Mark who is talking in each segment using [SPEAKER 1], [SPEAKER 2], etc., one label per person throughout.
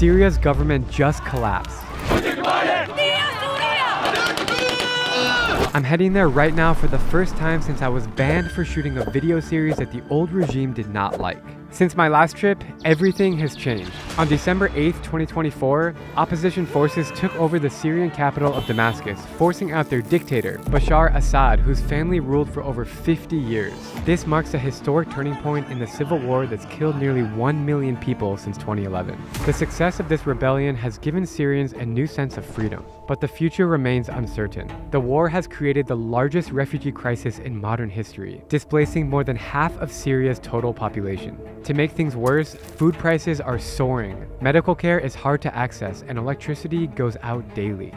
[SPEAKER 1] Syria's government just collapsed. I'm heading there right now for the first time since I was banned for shooting a video series that the old regime did not like. Since my last trip, everything has changed. On December 8th, 2024, opposition forces took over the Syrian capital of Damascus, forcing out their dictator, Bashar Assad, whose family ruled for over 50 years. This marks a historic turning point in the civil war that's killed nearly 1 million people since 2011. The success of this rebellion has given Syrians a new sense of freedom, but the future remains uncertain. The war has created the largest refugee crisis in modern history, displacing more than half of Syria's total population. To make things worse, food prices are soaring. Medical care is hard to access and electricity goes out daily.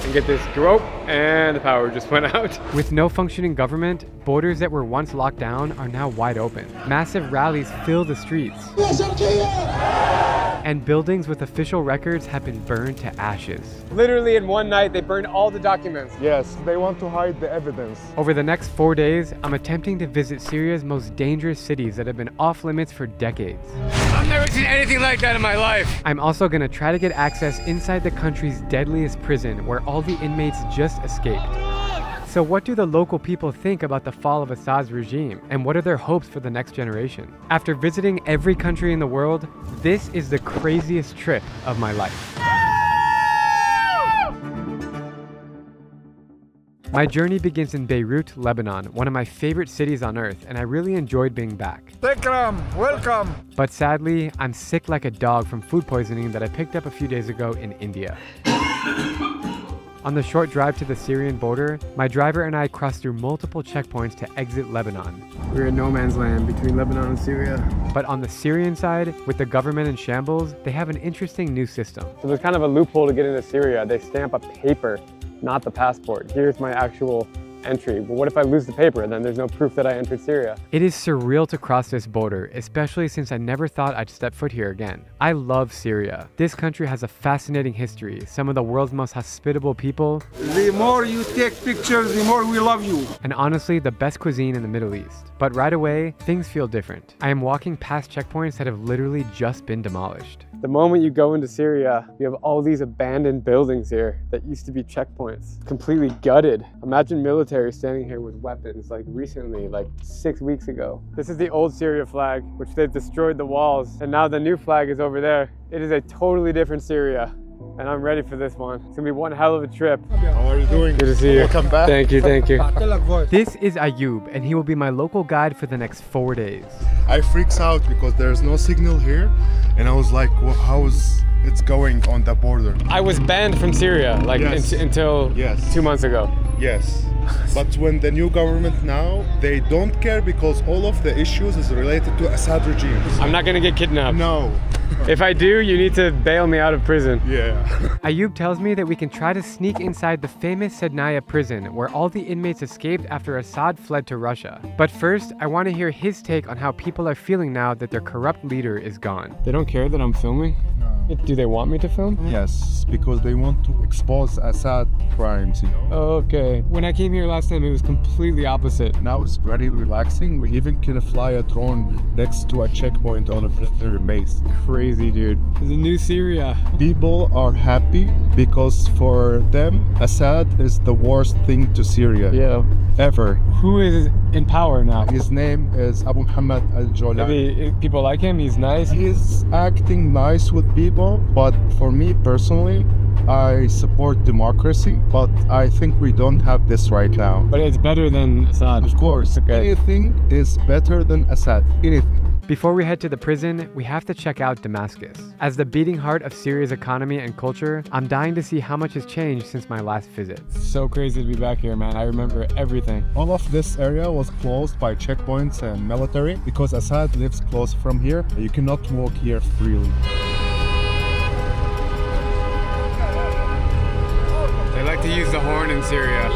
[SPEAKER 1] And get this, rope, and the power just went out. With no functioning government, borders that were once locked down are now wide open. Massive rallies fill the streets. And buildings with official records have been burned to ashes. Literally in one night, they burned all the documents.
[SPEAKER 2] Yes, they want to hide the evidence.
[SPEAKER 1] Over the next 4 days, I'm attempting to visit Syria's most dangerous cities that have been off limits for decades.
[SPEAKER 3] I've never seen anything like that in my life.
[SPEAKER 1] I'm also gonna try to get access inside the country's deadliest prison where all the inmates just escaped. So what do the local people think about the fall of Assad's regime, and what are their hopes for the next generation? After visiting every country in the world, this is the craziest trip of my life. My journey begins in Beirut, Lebanon, one of my favorite cities on earth, and I really enjoyed being back.
[SPEAKER 2] Tekram, welcome!
[SPEAKER 1] But sadly, I'm sick like a dog from food poisoning that I picked up a few days ago in India. On the short drive to the Syrian border, my driver and I crossed through multiple checkpoints to exit Lebanon. We're in no man's land between Lebanon and Syria. But on the Syrian side, with the government in shambles, they have an interesting new system. So there's kind of a loophole to get into Syria. They stamp a paper, not the passport. Here's my actual entry. But what if I lose the paper? Then there's no proof that I entered Syria. It is surreal to cross this border, especially since I never thought I'd step foot here again. I love Syria. This country has a fascinating history, some of the world's most hospitable people.
[SPEAKER 2] The more you take pictures, the more we love you.
[SPEAKER 1] And honestly, the best cuisine in the Middle East. But right away, things feel different. I am walking past checkpoints that have literally just been demolished. The moment you go into Syria, you have all these abandoned buildings here that used to be checkpoints, completely gutted. Imagine military standing here with weapons like recently, like 6 weeks ago. This is the old Syria flag, which they've destroyed the walls, and now the new flag is over there. It is a totally different Syria, and I'm ready for this one. It's gonna be one hell of a trip.
[SPEAKER 2] How are you doing?
[SPEAKER 1] Good to see you.
[SPEAKER 2] Welcome back.
[SPEAKER 1] Thank you, thank you. This is Ayub, and he will be my local guide for the next 4 days.
[SPEAKER 2] I freaks out because there's no signal here, and I was like, well, how's it's going on the border?
[SPEAKER 1] I was banned from Syria like until 2 months ago.
[SPEAKER 2] Yes. But when the new government now, they don't care because all of the issues is related to Assad regime.
[SPEAKER 1] I'm not gonna get kidnapped.
[SPEAKER 2] No.
[SPEAKER 1] If I do, you need to bail me out of prison.
[SPEAKER 2] Yeah.
[SPEAKER 1] Ayub tells me that we can try to sneak inside the famous Sednaya prison where all the inmates escaped after Assad fled to Russia. But first, I want to hear his take on how people are feeling now that their corrupt leader is gone. They don't care that I'm filming? No. Do they want me to film?
[SPEAKER 2] Yes, because they want to expose Assad crimes, you know.
[SPEAKER 1] Okay. When I came here last time, it was completely opposite.
[SPEAKER 2] Now it's very relaxing. We even can fly a drone next to a checkpoint on a military base.
[SPEAKER 1] Crazy, dude. It's a new Syria.
[SPEAKER 2] People are happy because for them, Assad is the worst thing to Syria ever.
[SPEAKER 1] Who is in power now?
[SPEAKER 2] His name is Abu Muhammad al-Jolani.
[SPEAKER 1] Maybe people like him, he's nice.
[SPEAKER 2] He's acting nice with people, but for me personally, I support democracy, but I think we don't have this right now.
[SPEAKER 1] But it's better than Assad.
[SPEAKER 2] Of course. Okay. Anything is better than Assad. Anything.
[SPEAKER 1] Before we head to the prison, we have to check out Damascus. As the beating heart of Syria's economy and culture, I'm dying to see how much has changed since my last visit. So crazy to be back here, man. I remember everything.
[SPEAKER 2] All of this area was closed by checkpoints and military because Assad lives close from here. You cannot walk here freely.
[SPEAKER 1] They like to use the horn in Syria.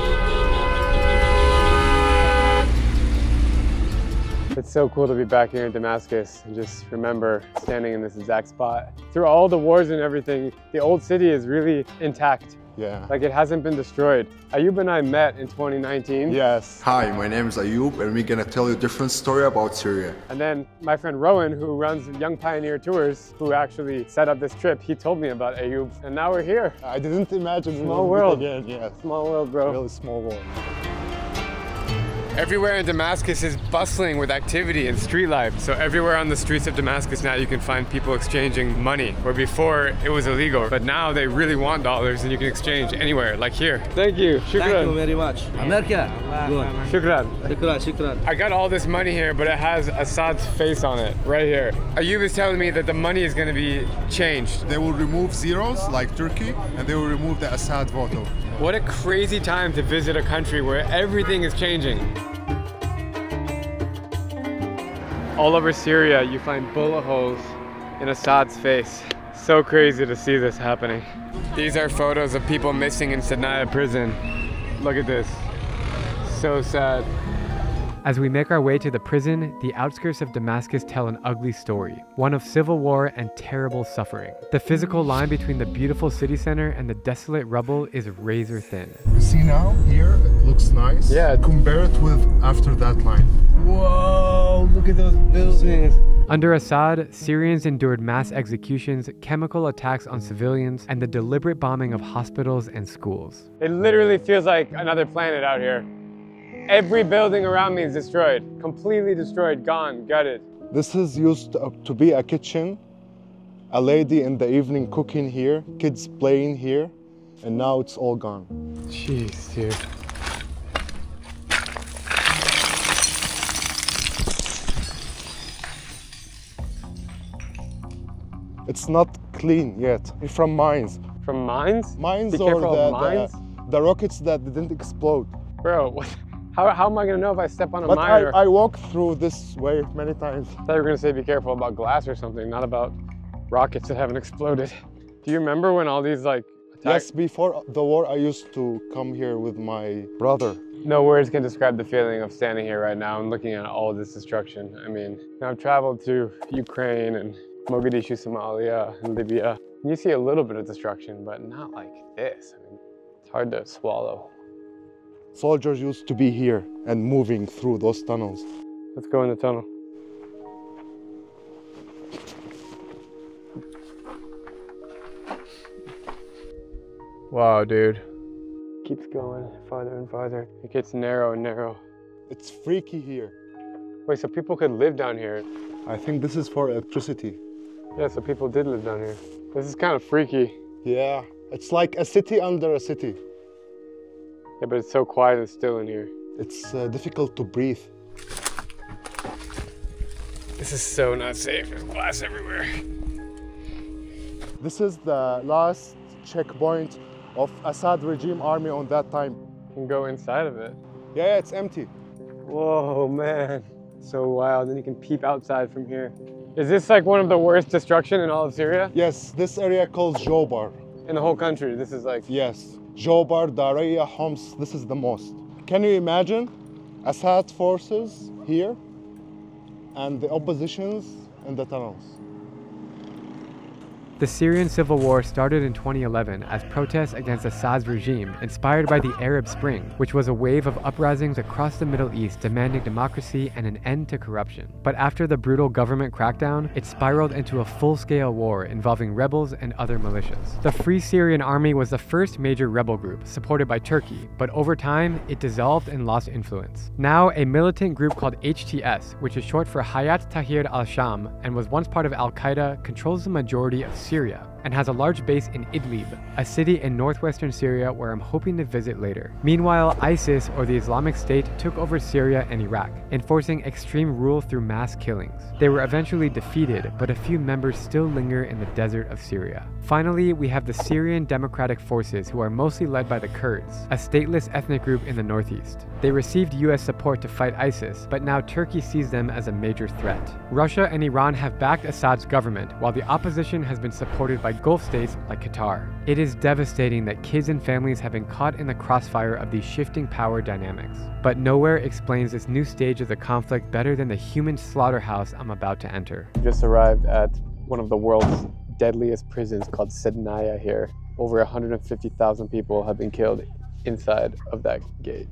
[SPEAKER 1] It's so cool to be back here in Damascus and just remember standing in this exact spot. Through all the wars and everything, the old city is really intact.
[SPEAKER 2] Yeah.
[SPEAKER 1] Like it hasn't been destroyed. Ayub and I met in 2019.
[SPEAKER 2] Yes.
[SPEAKER 4] Hi, my name is Ayub and we're gonna tell you a different story about Syria.
[SPEAKER 1] And then my friend Rowan, who runs Young Pioneer Tours, who actually set up this trip, he told me about Ayub. And now we're here.
[SPEAKER 2] I didn't imagine
[SPEAKER 1] Small
[SPEAKER 2] we would
[SPEAKER 1] world.
[SPEAKER 2] meet again. Yes.
[SPEAKER 1] Small world, bro.
[SPEAKER 2] Really small world.
[SPEAKER 1] Everywhere in Damascus is bustling with activity and street life. So everywhere on the streets of Damascus now you can find people exchanging money. Where before it was illegal, but now they really want dollars and you can exchange anywhere, like here. Thank you. Shukran.
[SPEAKER 5] Thank you very much. America. Good.
[SPEAKER 1] Shukran.
[SPEAKER 5] Shukran, shukran.
[SPEAKER 1] I got all this money here, but it has Assad's face on it, right here. Ayub is telling me that the money is gonna be changed.
[SPEAKER 4] They will remove zeros like Turkey and they will remove the Assad photo.
[SPEAKER 1] What a crazy time to visit a country where everything is changing. All over Syria, you find bullet holes in Assad's face. So crazy to see this happening. These are photos of people missing in Sanaya prison. Look at this. So sad. As we make our way to the prison, the outskirts of Damascus tell an ugly story, one of civil war and terrible suffering. The physical line between the beautiful city center and the desolate rubble is razor thin.
[SPEAKER 2] You see now, here, it looks nice.
[SPEAKER 1] Yeah.
[SPEAKER 2] Compare it with after that line.
[SPEAKER 1] Whoa, look at those buildings. Under Assad, Syrians endured mass executions, chemical attacks on civilians, and the deliberate bombing of hospitals and schools. It literally feels like another planet out here. Every building around me is destroyed, completely destroyed, gone, gutted.
[SPEAKER 2] This is used to be a kitchen, a lady in the evening cooking here, kids playing here, and now it's all gone.
[SPEAKER 1] Jeez, dude.
[SPEAKER 2] It's not clean yet. From mines.
[SPEAKER 1] From mines?
[SPEAKER 2] Mines
[SPEAKER 1] Be
[SPEAKER 2] or
[SPEAKER 1] careful of mines?
[SPEAKER 2] the rockets that didn't explode.
[SPEAKER 1] Bro, what? How am I gonna know if I step on a
[SPEAKER 2] But
[SPEAKER 1] mine?
[SPEAKER 2] I walked through this way many times.
[SPEAKER 1] I thought you were gonna say be careful about glass or something, not about rockets that haven't exploded. Do you remember when all these like attacks?
[SPEAKER 2] Yes, before the war I used to come here with my brother.
[SPEAKER 1] No words can describe the feeling of standing here right now and looking at all this destruction. I mean, I've traveled to Ukraine and Mogadishu, Somalia, and Libya. And you see a little bit of destruction, but not like this. I mean, it's hard to swallow.
[SPEAKER 2] Soldiers used to be here and moving through those tunnels.
[SPEAKER 1] Let's go in the tunnel. Wow, dude. Keeps going farther and farther. It gets narrow and narrow.
[SPEAKER 2] It's freaky here.
[SPEAKER 1] Wait, so people could live down here?
[SPEAKER 2] I think this is for electricity.
[SPEAKER 1] Yeah, so people did live down here. This is kind of freaky.
[SPEAKER 2] Yeah, it's like a city under a city.
[SPEAKER 1] Yeah, but it's so quiet and still in here.
[SPEAKER 2] It's difficult to breathe.
[SPEAKER 1] This is so not safe. There's glass everywhere.
[SPEAKER 2] This is the last checkpoint of Assad regime army on that time.
[SPEAKER 1] You can go inside of it.
[SPEAKER 2] Yeah, it's empty.
[SPEAKER 1] Whoa, man. So wild. And you can peep outside from here. Is this like one of the worst destruction in all of Syria?
[SPEAKER 2] Yes, this area called Jobar.
[SPEAKER 1] In the whole country, this is like...
[SPEAKER 2] Yes, Jobar, Daraya, Homs, this is the most. Can you imagine Assad forces here and the oppositions in the tunnels?
[SPEAKER 1] The Syrian civil war started in 2011 as protests against Assad's regime, inspired by the Arab Spring, which was a wave of uprisings across the Middle East demanding democracy and an end to corruption. But after the brutal government crackdown, it spiraled into a full-scale war involving rebels and other militias. The Free Syrian Army was the first major rebel group, supported by Turkey, but over time, it dissolved and lost influence. Now, a militant group called HTS, which is short for Hayat Tahrir al-Sham and was once part of al-Qaeda, controls the majority of Syria and has a large base in Idlib, a city in northwestern Syria where I'm hoping to visit later. Meanwhile, ISIS, or the Islamic State, took over Syria and Iraq, enforcing extreme rule through mass killings. They were eventually defeated, but a few members still linger in the desert of Syria. Finally, we have the Syrian Democratic Forces, who are mostly led by the Kurds, a stateless ethnic group in the northeast. They received US support to fight ISIS, but now Turkey sees them as a major threat. Russia and Iran have backed Assad's government, while the opposition has been supported by Gulf states like Qatar. It is devastating that kids and families have been caught in the crossfire of these shifting power dynamics. But nowhere explains this new stage of the conflict better than the human slaughterhouse I'm about to enter. We just arrived at one of the world's deadliest prisons called Sanaya here. over 150,000 people have been killed inside of that gate.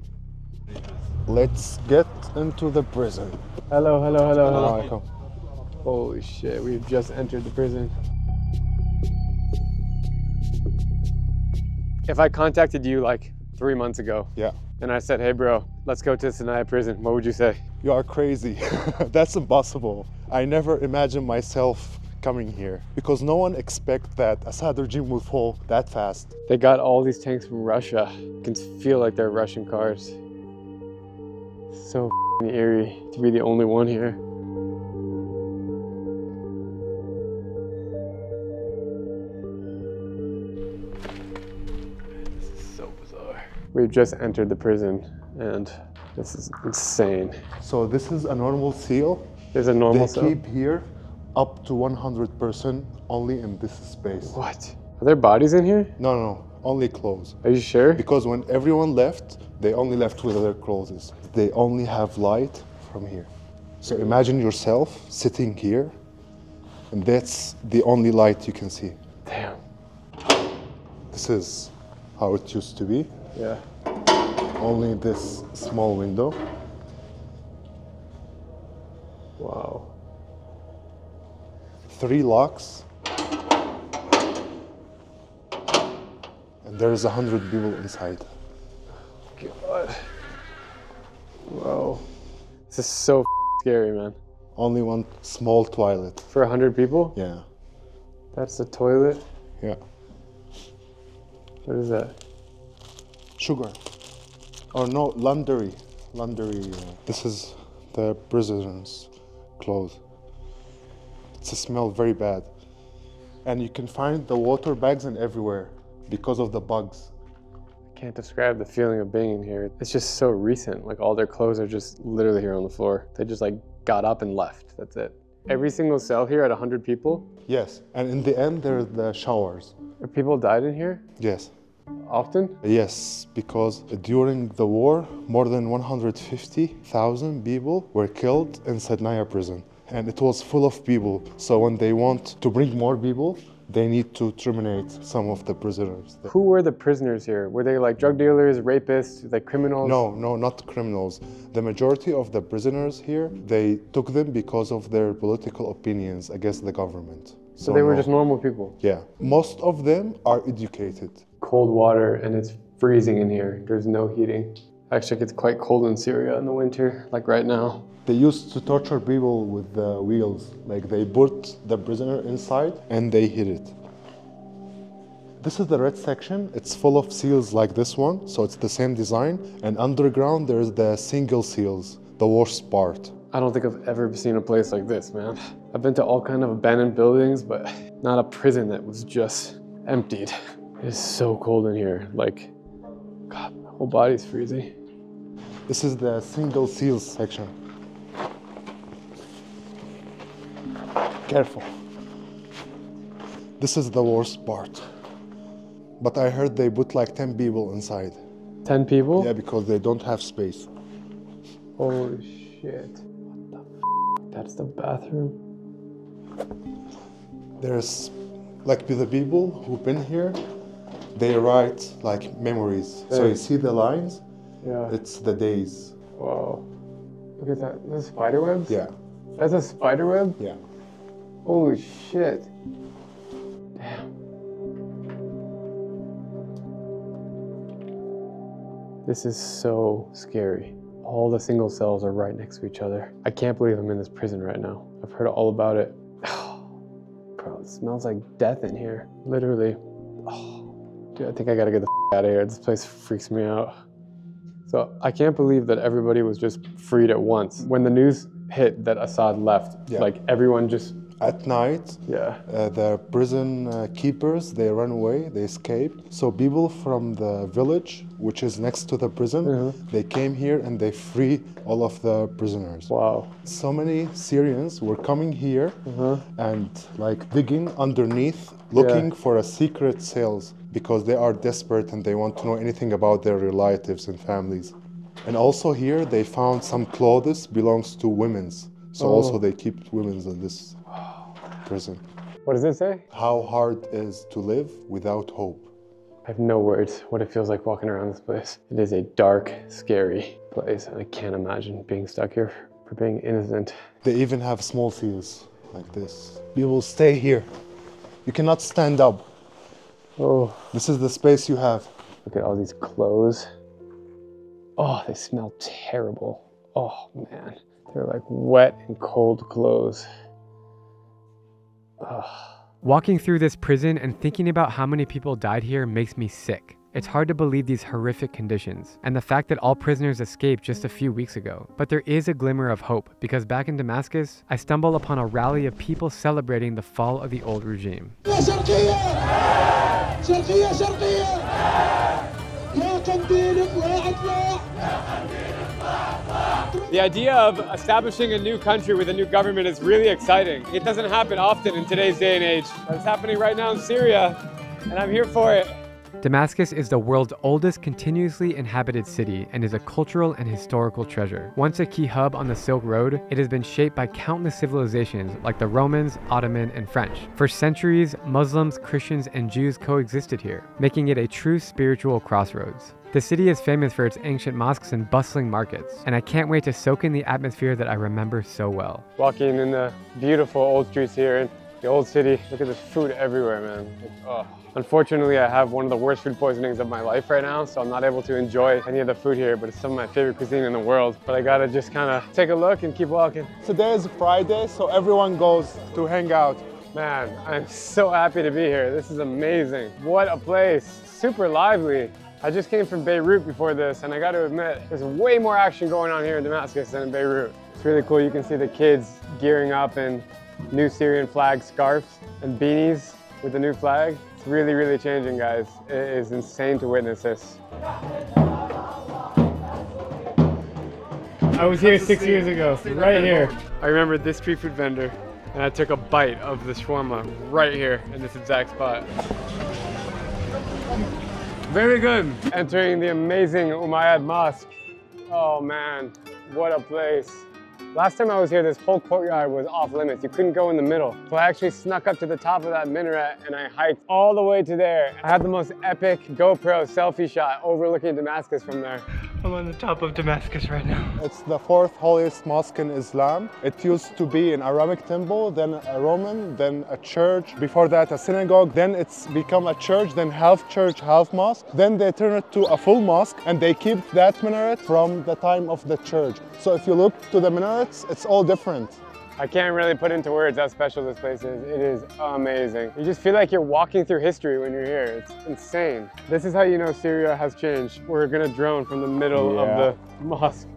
[SPEAKER 2] Let's get into the prison.
[SPEAKER 1] Hello, hello, hello, hello.
[SPEAKER 2] Welcome.
[SPEAKER 1] Holy shit, we've just entered the prison. If I contacted you like 3 months ago,
[SPEAKER 2] Yeah.
[SPEAKER 1] and I said, hey bro, let's go to Sinai prison, what would you say?
[SPEAKER 2] You are crazy. That's impossible. I never imagined myself coming here because no one expects that Assad regime will fall that fast.
[SPEAKER 1] They got all these tanks from Russia. You can feel like they're Russian cars. So eerie to be the only one here. This is so bizarre. We've just entered the prison and this is insane.
[SPEAKER 2] So this is a normal seal.
[SPEAKER 1] There's a normal
[SPEAKER 2] They
[SPEAKER 1] cell?
[SPEAKER 2] keep here up to 100% only in this space.
[SPEAKER 1] What? Are there bodies in here?
[SPEAKER 2] No, only clothes.
[SPEAKER 1] Are you sure?
[SPEAKER 2] Because when everyone left, they only left with their clothes. They only have light from here. So imagine yourself sitting here, and that's the only light you can see.
[SPEAKER 1] Damn.
[SPEAKER 2] This is how it used to be.
[SPEAKER 1] Yeah.
[SPEAKER 2] Only this small window.
[SPEAKER 1] Wow.
[SPEAKER 2] 3 locks. And there's 100 people inside.
[SPEAKER 1] God. Whoa. This is so scary, man.
[SPEAKER 2] Only one small toilet.
[SPEAKER 1] For 100 people?
[SPEAKER 2] Yeah.
[SPEAKER 1] That's the toilet?
[SPEAKER 2] Yeah.
[SPEAKER 1] What is that?
[SPEAKER 2] Sugar. Or no, laundry. Laundry. This is the prisoners' clothes. It's a smell very bad. And you can find the water bags and everywhere because of the bugs.
[SPEAKER 1] I can't describe the feeling of being in here. It's just so recent. Like all their clothes are just literally here on the floor. They just like got up and left. That's it. Every single cell here at 100 people?
[SPEAKER 2] Yes. And in the end, there's the showers.
[SPEAKER 1] Have people died in here?
[SPEAKER 2] Yes.
[SPEAKER 1] Often?
[SPEAKER 2] Yes, because during the war, more than 150,000 people were killed in Sinai prison. And it was full of people. So when they want to bring more people, they need to terminate some of the prisoners.
[SPEAKER 1] Who were the prisoners here? Were they like drug dealers, rapists, like criminals?
[SPEAKER 2] No, not criminals. The majority of the prisoners here, they took them because of their political opinions against the government.
[SPEAKER 1] So they were just normal people?
[SPEAKER 2] Yeah. Most of them are educated.
[SPEAKER 1] Cold water and it's freezing in here. There's no heating. Actually, it gets quite cold in Syria in the winter, like right now.
[SPEAKER 2] They used to torture people with the wheels. Like they put the prisoner inside and they hit it. This is the red section. It's full of seals like this one, so it's the same design. And underground, there's the single seals, the worst part.
[SPEAKER 1] I don't think I've ever seen a place like this, man. I've been to all kind of abandoned buildings, but not a prison that was just emptied. It is so cold in here. Like, God, my whole body's freezing.
[SPEAKER 2] This is the single seals section. Careful. This is the worst part. But I heard they put like 10 people inside.
[SPEAKER 1] 10 people?
[SPEAKER 2] Yeah, because they don't have space.
[SPEAKER 1] Holy shit. What the f? That's the bathroom?
[SPEAKER 2] There's like the people who've been here, they write like memories. So you see the lines?
[SPEAKER 1] Yeah.
[SPEAKER 2] It's the days.
[SPEAKER 1] Whoa. Look at that. This is spider webs?
[SPEAKER 2] Yeah.
[SPEAKER 1] That's a spider web?
[SPEAKER 2] Yeah.
[SPEAKER 1] Holy shit. Damn. This is so scary. All the single cells are right next to each other. I can't believe I'm in this prison right now. I've heard all about it. Bro, it smells like death in here. Literally. Oh, dude, I think I gotta get the out of here. This place freaks me out. So I can't believe that everybody was just freed at once. When the news hit that Assad left, like everyone just...
[SPEAKER 2] At night, the prison keepers, they ran away, they escaped. So people from the village, which is next to the prison, they came here and they free all of the prisoners.
[SPEAKER 1] Wow.
[SPEAKER 2] So many Syrians were coming here and like digging underneath, looking for a secret cells because they are desperate and they want to know anything about their relatives and families. And also here they found some clothes belongs to women's. So also they keep women's in this prison.
[SPEAKER 1] What does it say?
[SPEAKER 2] How hard it is to live without hope.
[SPEAKER 1] I have no words what it feels like walking around this place. It is a dark, scary place, and I can't imagine being stuck here for being innocent.
[SPEAKER 2] They even have small seals like this. You will stay here. You cannot stand up.
[SPEAKER 1] Oh,
[SPEAKER 2] This is the space you have.
[SPEAKER 1] look at all these clothes. Oh, they smell terrible. Oh man, they're like wet and cold clothes. Ugh. Walking through this prison and thinking about how many people died here makes me sick. It's hard to believe these horrific conditions, and the fact that all prisoners escaped just a few weeks ago. But there is a glimmer of hope, because back in Damascus, I stumbled upon a rally of people celebrating the fall of the old regime. The idea of establishing a new country with a new government is really exciting. It doesn't happen often in today's day and age, but it's happening right now in Syria, and I'm here for it. Damascus is the world's oldest continuously inhabited city and is a cultural and historical treasure. Once a key hub on the Silk Road, it has been shaped by countless civilizations like the Romans, Ottoman, and French. For centuries, Muslims, Christians, and Jews coexisted here, making it a true spiritual crossroads. The city is famous for its ancient mosques and bustling markets, and I can't wait to soak in the atmosphere that I remember so well. Walking in the beautiful old streets here in the old city, look at this food everywhere, man. Oh. Unfortunately, I have one of the worst food poisonings of my life right now, so I'm not able to enjoy any of the food here, but it's some of my favorite cuisine in the world. But I gotta just kind of take a look and keep walking.
[SPEAKER 2] Today is Friday, so everyone goes to hang out.
[SPEAKER 1] Man, I'm so happy to be here. This is amazing. What a place, super lively. I just came from Beirut before this, and I gotta admit, there's way more action going on here in Damascus than in Beirut. It's really cool. You can see the kids gearing up in new Syrian flag scarves and beanies with the new flag. It's really, really changing, guys. It is insane to witness this. I was here 6 years ago, right here. I remember this street food vendor, and I took a bite of the shawarma right here in this exact spot. Very good. Entering the amazing Umayyad Mosque. Oh man, what a place. Last time I was here, this whole courtyard was off limits. You couldn't go in the middle. So I actually snuck up to the top of that minaret and I hiked all the way to there. I had the most epic GoPro selfie shot overlooking Damascus from there. I'm on the top of Damascus right now.
[SPEAKER 2] It's the fourth holiest mosque in Islam. It used to be an Abrahamic temple, then a Roman, then a church. Before that, a synagogue. Then it's become a church, then half church, half mosque. Then they turn it to a full mosque and they keep that minaret from the time of the church. So if you look to the minarets, it's all different.
[SPEAKER 1] I can't really put into words how special this place is. It is amazing. You just feel like you're walking through history when you're here. It's insane. This is how you know Syria has changed. We're gonna drone from the middle of the mosque.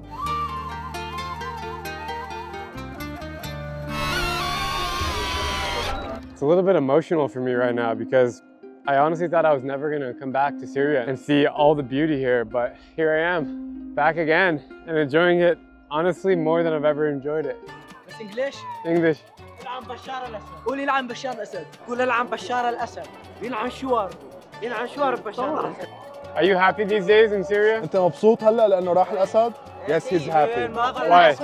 [SPEAKER 1] It's a little bit emotional for me right now because I honestly thought I was never gonna come back to Syria and see all the beauty here, but here I am, back again and enjoying it, honestly, more than I've ever enjoyed it.
[SPEAKER 5] English?
[SPEAKER 1] English.
[SPEAKER 5] يلعن بشار الأسد. قول يلعن بشار الأسد. قول يلعن بشار الأسد. يلعن شوارب. يلعن شوارب بشار الأسد.
[SPEAKER 1] Are you happy these days in Syria?
[SPEAKER 2] أنت مبسوط هلا لأنه راح الأسد؟ Yes, he's happy.
[SPEAKER 1] Why?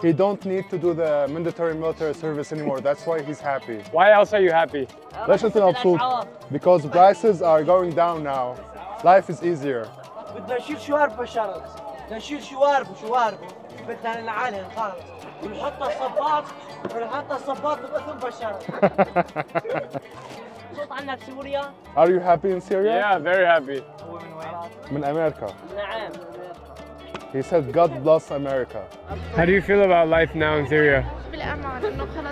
[SPEAKER 2] He don't need to do the mandatory military service anymore. That's why he's happy.
[SPEAKER 1] Why else are you happy?
[SPEAKER 2] ليش أنت مبسوط؟ Because prices are going down now. Life is easier.
[SPEAKER 5] بدنا نشيل شوارب بشار الأسد. بدنا نشيل شوارب وشوارب. بدنا نعالي نخلص. ونحط الصباط باسم بشار. صوت عنك سوريا؟
[SPEAKER 2] Are you happy in Syria?
[SPEAKER 1] Yeah, very happy.
[SPEAKER 5] هو من وين؟
[SPEAKER 2] من أمريكا.
[SPEAKER 5] نعم.
[SPEAKER 2] He said, God bless America.
[SPEAKER 1] How do you feel about life now in Syria?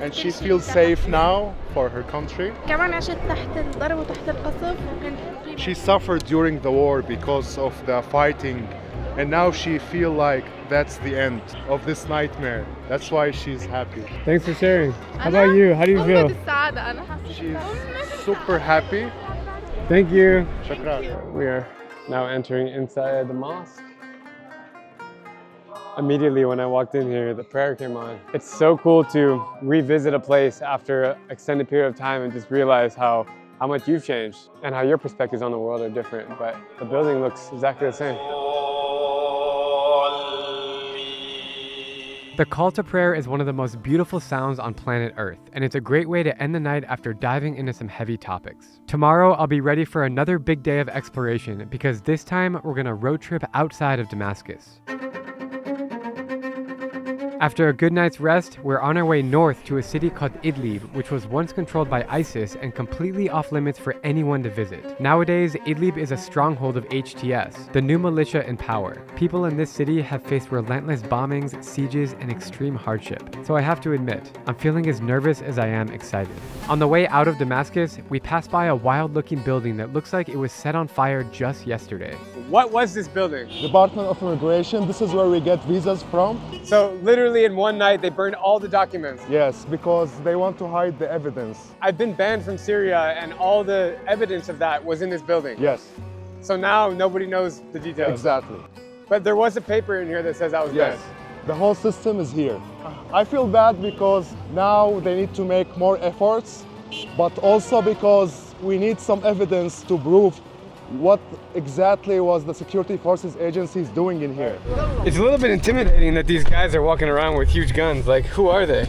[SPEAKER 2] And she feels safe now for her country.
[SPEAKER 6] كمان عشت تحت الضرب وتحت القصف.
[SPEAKER 2] She suffered during the war because of the fighting. And now she feel like that's the end of this nightmare. That's why she's happy.
[SPEAKER 1] Thanks for sharing. How about you? How do you feel?
[SPEAKER 2] She's super happy.
[SPEAKER 1] Thank you.
[SPEAKER 2] Shukran.
[SPEAKER 1] We are now entering inside the mosque. Immediately when I walked in here, the prayer came on. It's so cool to revisit a place after an extended period of time and just realize how much you've changed and how your perspectives on the world are different. But the building looks exactly the same. The call to prayer is one of the most beautiful sounds on planet Earth, and it's a great way to end the night after diving into some heavy topics. Tomorrow, I'll be ready for another big day of exploration because this time we're gonna road trip outside of Damascus. After a good night's rest, we're on our way north to a city called Idlib, which was once controlled by ISIS and completely off limits for anyone to visit. Nowadays, Idlib is a stronghold of HTS, the new militia in power. People in this city have faced relentless bombings, sieges, and extreme hardship. So I have to admit, I'm feeling as nervous as I am excited. On the way out of Damascus, we passed by a wild-looking building that looks like it was set on fire just yesterday. What was this building?
[SPEAKER 2] Department of Immigration, this is where we get visas from.
[SPEAKER 1] So literally in one night, they burned all the documents.
[SPEAKER 2] Yes, because they want to hide the evidence.
[SPEAKER 1] I've been banned from Syria and all the evidence of that was in this building.
[SPEAKER 2] Yes.
[SPEAKER 1] So now nobody knows the details.
[SPEAKER 2] Exactly.
[SPEAKER 1] But there was a paper in here that says I was banned.
[SPEAKER 2] The whole system is here. I feel bad because now they need to make more efforts, but also because we need some evidence to prove what exactly was the security forces agencies doing in here.
[SPEAKER 1] It's a little bit intimidating that these guys are walking around with huge guns. Like, who are they?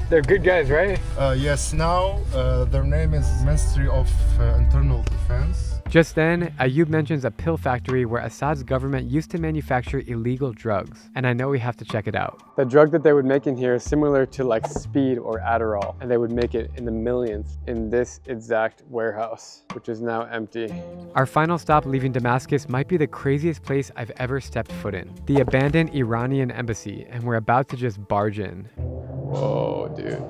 [SPEAKER 1] They're good guys, right?
[SPEAKER 2] Yes, now their name is Ministry of Internal Defense.
[SPEAKER 1] Just then, Ayub mentions a pill factory where Assad's government used to manufacture illegal drugs, and I know we have to check it out. The drug that they would make in here is similar to like speed or Adderall, and they would make it in the millions in this exact warehouse, which is now empty. Our final stop leaving Damascus might be the craziest place I've ever stepped foot in. The abandoned Iranian embassy, and we're about to just barge in. Whoa, dude.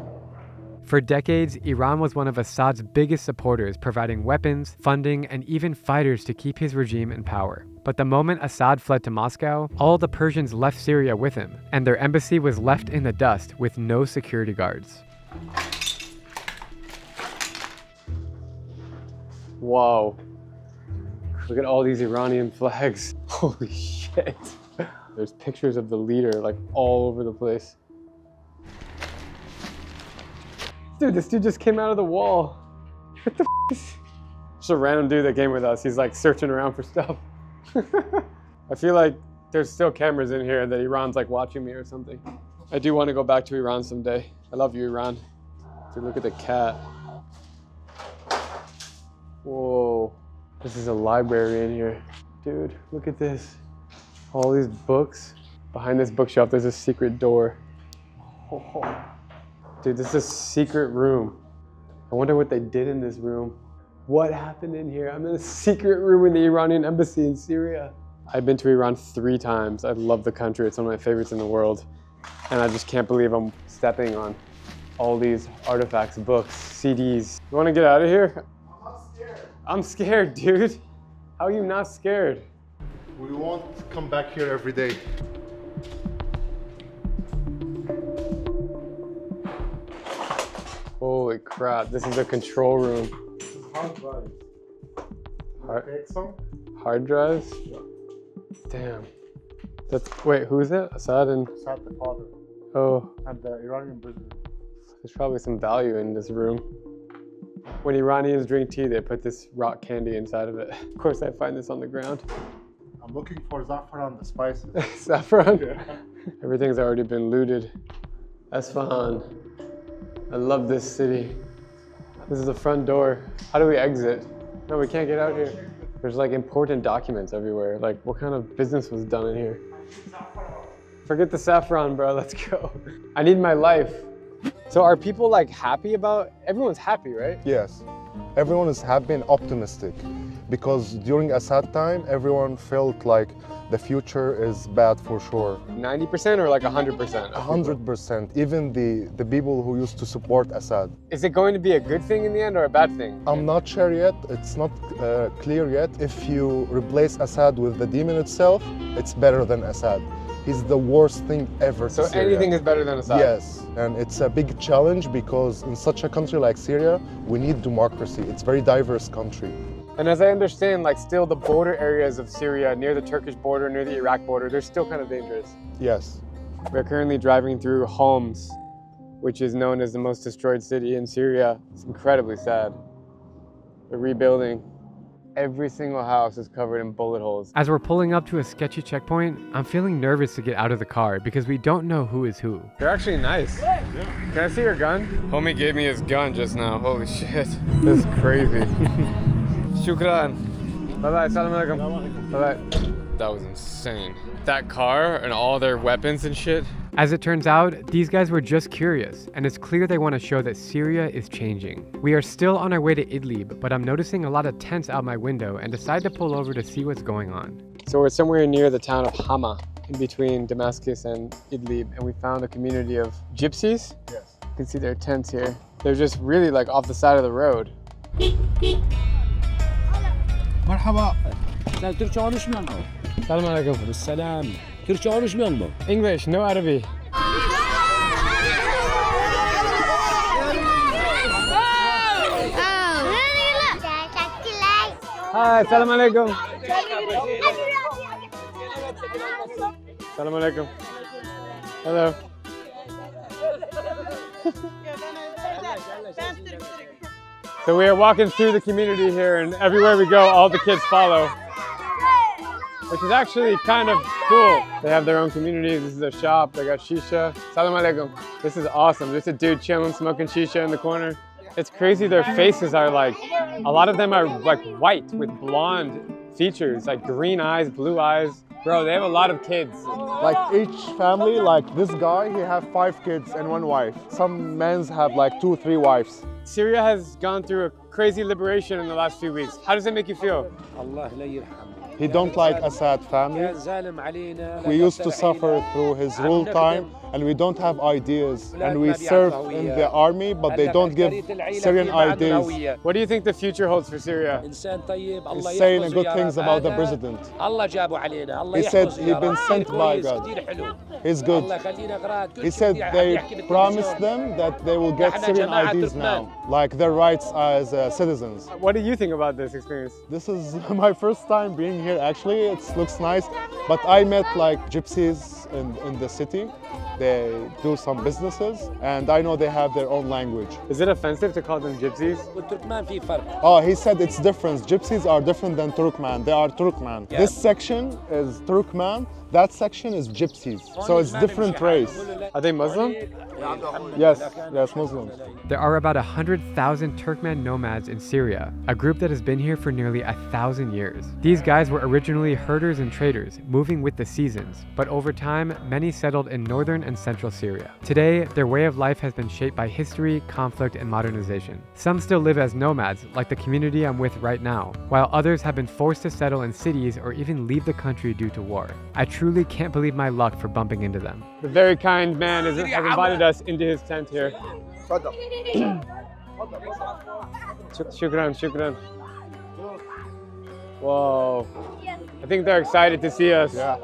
[SPEAKER 1] For decades, Iran was one of Assad's biggest supporters, providing weapons, funding, and even fighters to keep his regime in power. But the moment Assad fled to Moscow, all the Persians left Syria with him, and their embassy was left in the dust with no security guards. Whoa. Look at all these Iranian flags. Holy shit. There's pictures of the leader like all over the place. Dude, this dude just came out of the wall. What the f is... Just a random dude that came with us. He's like searching around for stuff. I feel like there's still cameras in here that Iran's like watching me or something. I do want to go back to Iran someday. I love you, Iran. Dude, look at the cat. Whoa. This is a library in here. Dude, look at this. All these books. Behind this bookshelf, there's a secret door. Oh. Dude, this is a secret room. I wonder what they did in this room. What happened in here? I'm in a secret room in the Iranian embassy in Syria. I've been to Iran 3 times. I love the country. It's one of my favorites in the world. And I just can't believe I'm stepping on all these artifacts, books, CDs. You want to get out of here? I'm scared. I'm scared, dude. How are you not scared?
[SPEAKER 2] We won't come back here every day.
[SPEAKER 1] Holy crap, this is a control room.
[SPEAKER 2] Hard drives.
[SPEAKER 1] Hard drives?
[SPEAKER 2] Yeah.
[SPEAKER 1] Damn. Wait, who is it? Assad and...
[SPEAKER 2] Assad, the father.
[SPEAKER 1] Oh.
[SPEAKER 2] And the Iranian president.
[SPEAKER 1] There's probably some value in this room. When Iranians drink tea, they put this rock candy inside of it. Of course, I find this on the ground.
[SPEAKER 2] I'm looking for saffron, the spices.
[SPEAKER 1] Saffron?
[SPEAKER 2] Yeah.
[SPEAKER 1] Everything's already been looted. Isfahan. I love this city. This is the front door. How do we exit? No, we can't get out here. There's like important documents everywhere. Like, what kind of business was done in here? Forget the saffron, bro. Let's go. I need my life. So are people like happy about, everyone's happy, right?
[SPEAKER 2] Yes. Everyone is happy and optimistic because during Assad time, everyone felt like the future is bad for sure.
[SPEAKER 1] 90% or like 100%?
[SPEAKER 2] 100%, even the people who used to support Assad.
[SPEAKER 1] Is it going to be a good thing in the end or a bad thing?
[SPEAKER 2] I'm not sure yet, it's not clear yet. If you replace Assad with the demon itself, it's better than Assad. He's the worst thing ever to
[SPEAKER 1] So
[SPEAKER 2] Syria.
[SPEAKER 1] anything is better than Assad?
[SPEAKER 2] Yes, and it's a big challenge because in such a country like Syria, we need democracy. It's a very diverse country.
[SPEAKER 1] And as I understand, like still the border areas of Syria, near the Turkish border, near the Iraq border, they're still kind of dangerous.
[SPEAKER 2] Yes.
[SPEAKER 1] We're currently driving through Homs, which is known as the most destroyed city in Syria. It's incredibly sad. They're rebuilding. Every single house is covered in bullet holes. As we're pulling up to a sketchy checkpoint, I'm feeling nervous to get out of the car because we don't know who is who. They're actually nice. Yeah. Can I see your gun? Homie gave me his gun just now. Holy shit. This is crazy. Shukran. Bye-bye. Assalamu alaikum. Bye-bye. That was insane. That car and all their weapons and shit. As it turns out, these guys were just curious, and it's clear they want to show that Syria is changing. We are still on our way to Idlib, but I'm noticing a lot of tents out my window and decide to pull over to see what's going on. So we're somewhere near the town of Hama, in between Damascus and Idlib, and we found a community of gypsies. Yes. You can see their tents here. They're just really like off the side of the road.
[SPEAKER 7] مرحبا. ترجعون ايش معكم؟
[SPEAKER 1] السلام عليكم.
[SPEAKER 7] بالسلام. ترجعون ايش معكم؟
[SPEAKER 1] English, no Arabic. Hi, salam alaikum. Salam alaikum. Hello. So we are walking through the community here, and everywhere we go, all the kids follow, which is actually kind of cool. They have their own community. This is a shop. They got shisha. Salam alaikum. This is awesome. There's a dude chilling, smoking shisha in the corner. It's crazy. Their faces are like, a lot of them are like white with blonde features, like green eyes, blue eyes. Bro, they have a lot of kids.
[SPEAKER 2] Like each family, like this guy, he have 5 kids and 1 wife. Some men have like 2, 3 wives.
[SPEAKER 1] Syria has gone through a crazy liberation in the last few weeks. How does it make you feel?
[SPEAKER 2] He don't like Assad family. We used to suffer through his rule time, and we don't have ideas. And we serve in the army, but they don't give Syrian ideas.
[SPEAKER 1] What do you think the future holds for Syria?
[SPEAKER 2] He's saying good things about the president. He said he's been sent by God. He's good. He said they promised them that they will get Syrian IDs now, like their rights as citizens.
[SPEAKER 1] What do you think about this experience?
[SPEAKER 2] This is my first time being here. Actually, it looks nice, but I met like gypsies in the city. They do some businesses, and I know they have their own language.
[SPEAKER 1] Is it offensive to call them gypsies?
[SPEAKER 2] Oh, he said it's different. Gypsies are different than Turkmen. They are Turkmen. Yeah. This section is Turkmen. That section is gypsies. So it's different race.
[SPEAKER 1] Are they Muslim?
[SPEAKER 2] Yes, Muslims.
[SPEAKER 1] There are about 100,000 Turkmen nomads in Syria, a group that has been here for nearly 1,000 years. These guys were originally herders and traders, moving with the seasons, but over time, many settled in northern and central Syria. Today, their way of life has been shaped by history, conflict, and modernization. Some still live as nomads, like the community I'm with right now, while others have been forced to settle in cities or even leave the country due to war. I truly can't believe my luck for bumping into them. The very kind man has invited us into his tent here. Shukran, shukran. Whoa. I think they're excited to see us.
[SPEAKER 2] Yeah.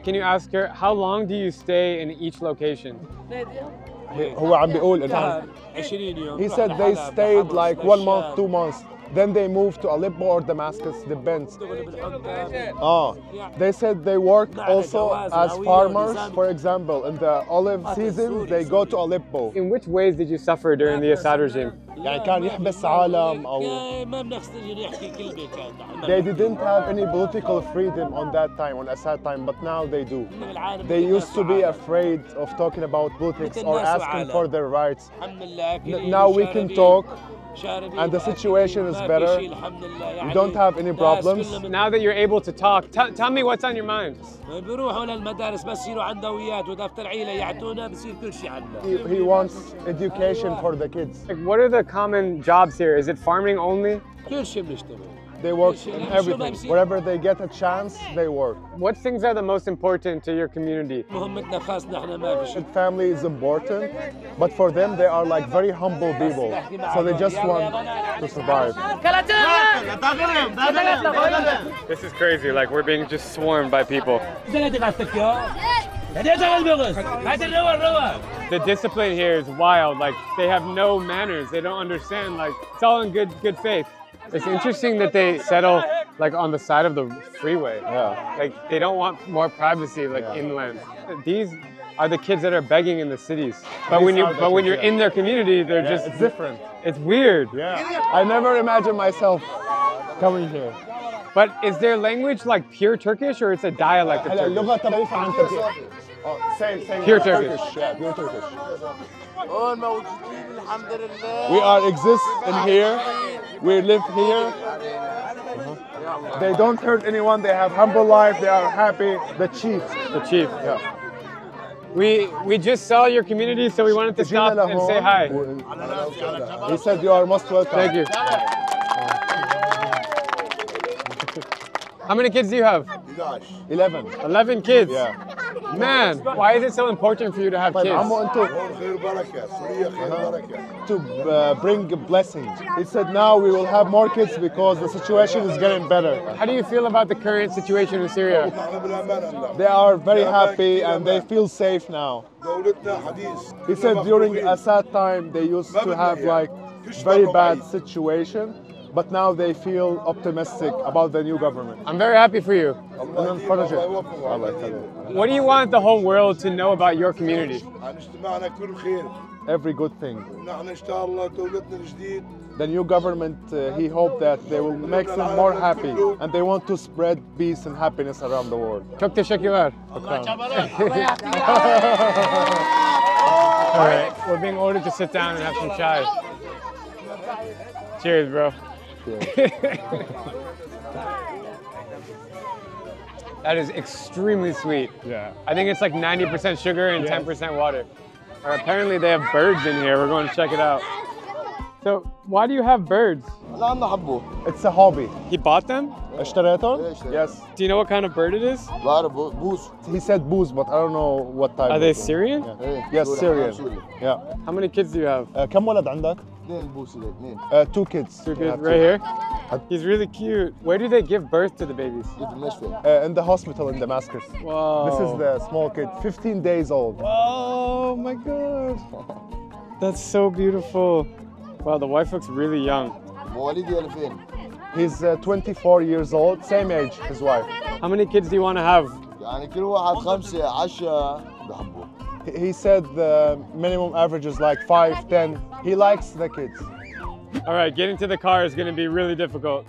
[SPEAKER 1] Can you ask her, how long do you stay in each location?
[SPEAKER 2] He said they stayed like 1 month, 2 months. Then they moved to Aleppo or Damascus, depends. They said they work also as farmers. For example, in the olive season, they go to Aleppo.
[SPEAKER 1] In which ways did you suffer during the Assad regime?
[SPEAKER 2] They didn't have any political freedom on that time, on Assad time, but now they do. They used to be afraid of talking about politics or asking for their rights. Now we can talk. And the situation is better. We don't have any problems.
[SPEAKER 1] Now that you're able to talk, tell me what's on your mind.
[SPEAKER 2] He wants education for the kids.
[SPEAKER 1] Like, what are the common jobs here? Is it farming only?
[SPEAKER 2] They work in everything. Wherever they get a chance, they work.
[SPEAKER 1] What things are the most important to your community?
[SPEAKER 2] Family is important, but for them, they are like very humble people. So they just want to survive.
[SPEAKER 1] This is crazy. Like, we're being just swarmed by people. The discipline here is wild. Like, they have no manners. They don't understand. Like, it's all in good faith. It's interesting that they settle like on the side of the freeway.
[SPEAKER 2] Yeah.
[SPEAKER 1] Like they don't want more privacy like inland. These are the kids that are begging in the cities. But when you're in their community, they're just
[SPEAKER 8] it's different.
[SPEAKER 1] It's weird.
[SPEAKER 8] Yeah. I never imagined myself coming here.
[SPEAKER 1] But is their language like pure Turkish or it's a dialect of Turkish?
[SPEAKER 8] اللغة تختلف عن تركيا. Same.
[SPEAKER 1] Pure Turkish.
[SPEAKER 8] Yeah, pure Turkish. We are exist in here. We live here. They don't hurt anyone. They have humble life. They are happy. The chief.
[SPEAKER 1] The chief.
[SPEAKER 8] Yeah.
[SPEAKER 1] We just saw your community, so we wanted to stop and say hi.
[SPEAKER 8] He said you are most welcome.
[SPEAKER 1] Thank you. How many kids do you have?
[SPEAKER 8] 11.
[SPEAKER 1] 11 kids?
[SPEAKER 8] Yeah.
[SPEAKER 1] Man, why is it so important for you to have kids?
[SPEAKER 8] To bring blessings. He said now we will have more kids because the situation is getting better.
[SPEAKER 1] How do you feel about the current situation in Syria?
[SPEAKER 8] They are very happy and they feel safe now. He said during Assad time they used to have like very bad situation, but now they feel optimistic about the new government.
[SPEAKER 1] I'm very happy for you. What do you want the whole world to know about your community?
[SPEAKER 8] Every good thing. The new government, he hoped that they will make them more happy and they want to spread peace and happiness around the world.
[SPEAKER 1] Çok teşekkürler. All right, we're being ordered to sit down and have some chai. Cheers, bro. That is extremely sweet.
[SPEAKER 8] Yeah.
[SPEAKER 1] I think it's like 90% sugar and 10% water. Or apparently they have birds in here. We're going to check it out. So why do you have birds?
[SPEAKER 8] It's a hobby.
[SPEAKER 1] He bought them?
[SPEAKER 8] اشتريتهم? Yes.
[SPEAKER 1] Do you know what kind of bird it is?
[SPEAKER 8] He said booze, but I don't know what type.
[SPEAKER 1] Are they Syrian?
[SPEAKER 8] Yeah. Yes, Syrian. Yeah.
[SPEAKER 1] How many kids do you have?
[SPEAKER 8] كم ولد عندك? 2 kids.
[SPEAKER 1] 2 kids right here? He's really cute. Where do they give birth to the babies?
[SPEAKER 8] In the hospital in Damascus.
[SPEAKER 1] Wow.
[SPEAKER 8] This is the small kid, 15 days old.
[SPEAKER 1] Oh my God. That's so beautiful. Wow, the wife looks really young.
[SPEAKER 8] He's 24 years old, same age his wife.
[SPEAKER 1] How many kids do you want to have?
[SPEAKER 8] He said the minimum average is like 5, 10. He likes the kids.
[SPEAKER 1] All right, getting to the car is going to be really difficult.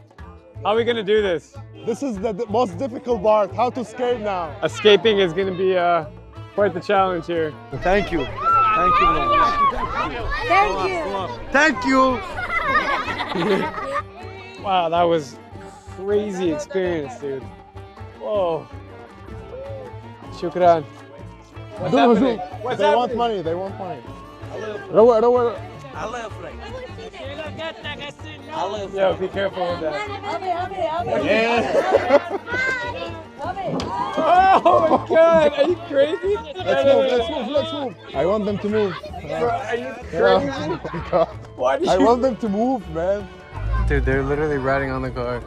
[SPEAKER 1] How are we going to do this?
[SPEAKER 8] This is the most difficult part, how to escape now.
[SPEAKER 1] Escaping is going to be quite the challenge here.
[SPEAKER 5] Thank you. Thank you. Thank you.
[SPEAKER 1] Wow, that was crazy experience, dude. Whoa. Shukran. What's happening? What's
[SPEAKER 8] They
[SPEAKER 1] happening?
[SPEAKER 8] want money, they want money.
[SPEAKER 5] I live for
[SPEAKER 1] Yo, be careful with that. Oh my God, are you crazy?
[SPEAKER 8] Let's move. I want them to move.
[SPEAKER 1] Bro, are you crazy?
[SPEAKER 8] Oh my God.
[SPEAKER 1] Why did
[SPEAKER 8] I
[SPEAKER 1] you?
[SPEAKER 8] want them to move, man.
[SPEAKER 1] Dude, they're literally riding on the car.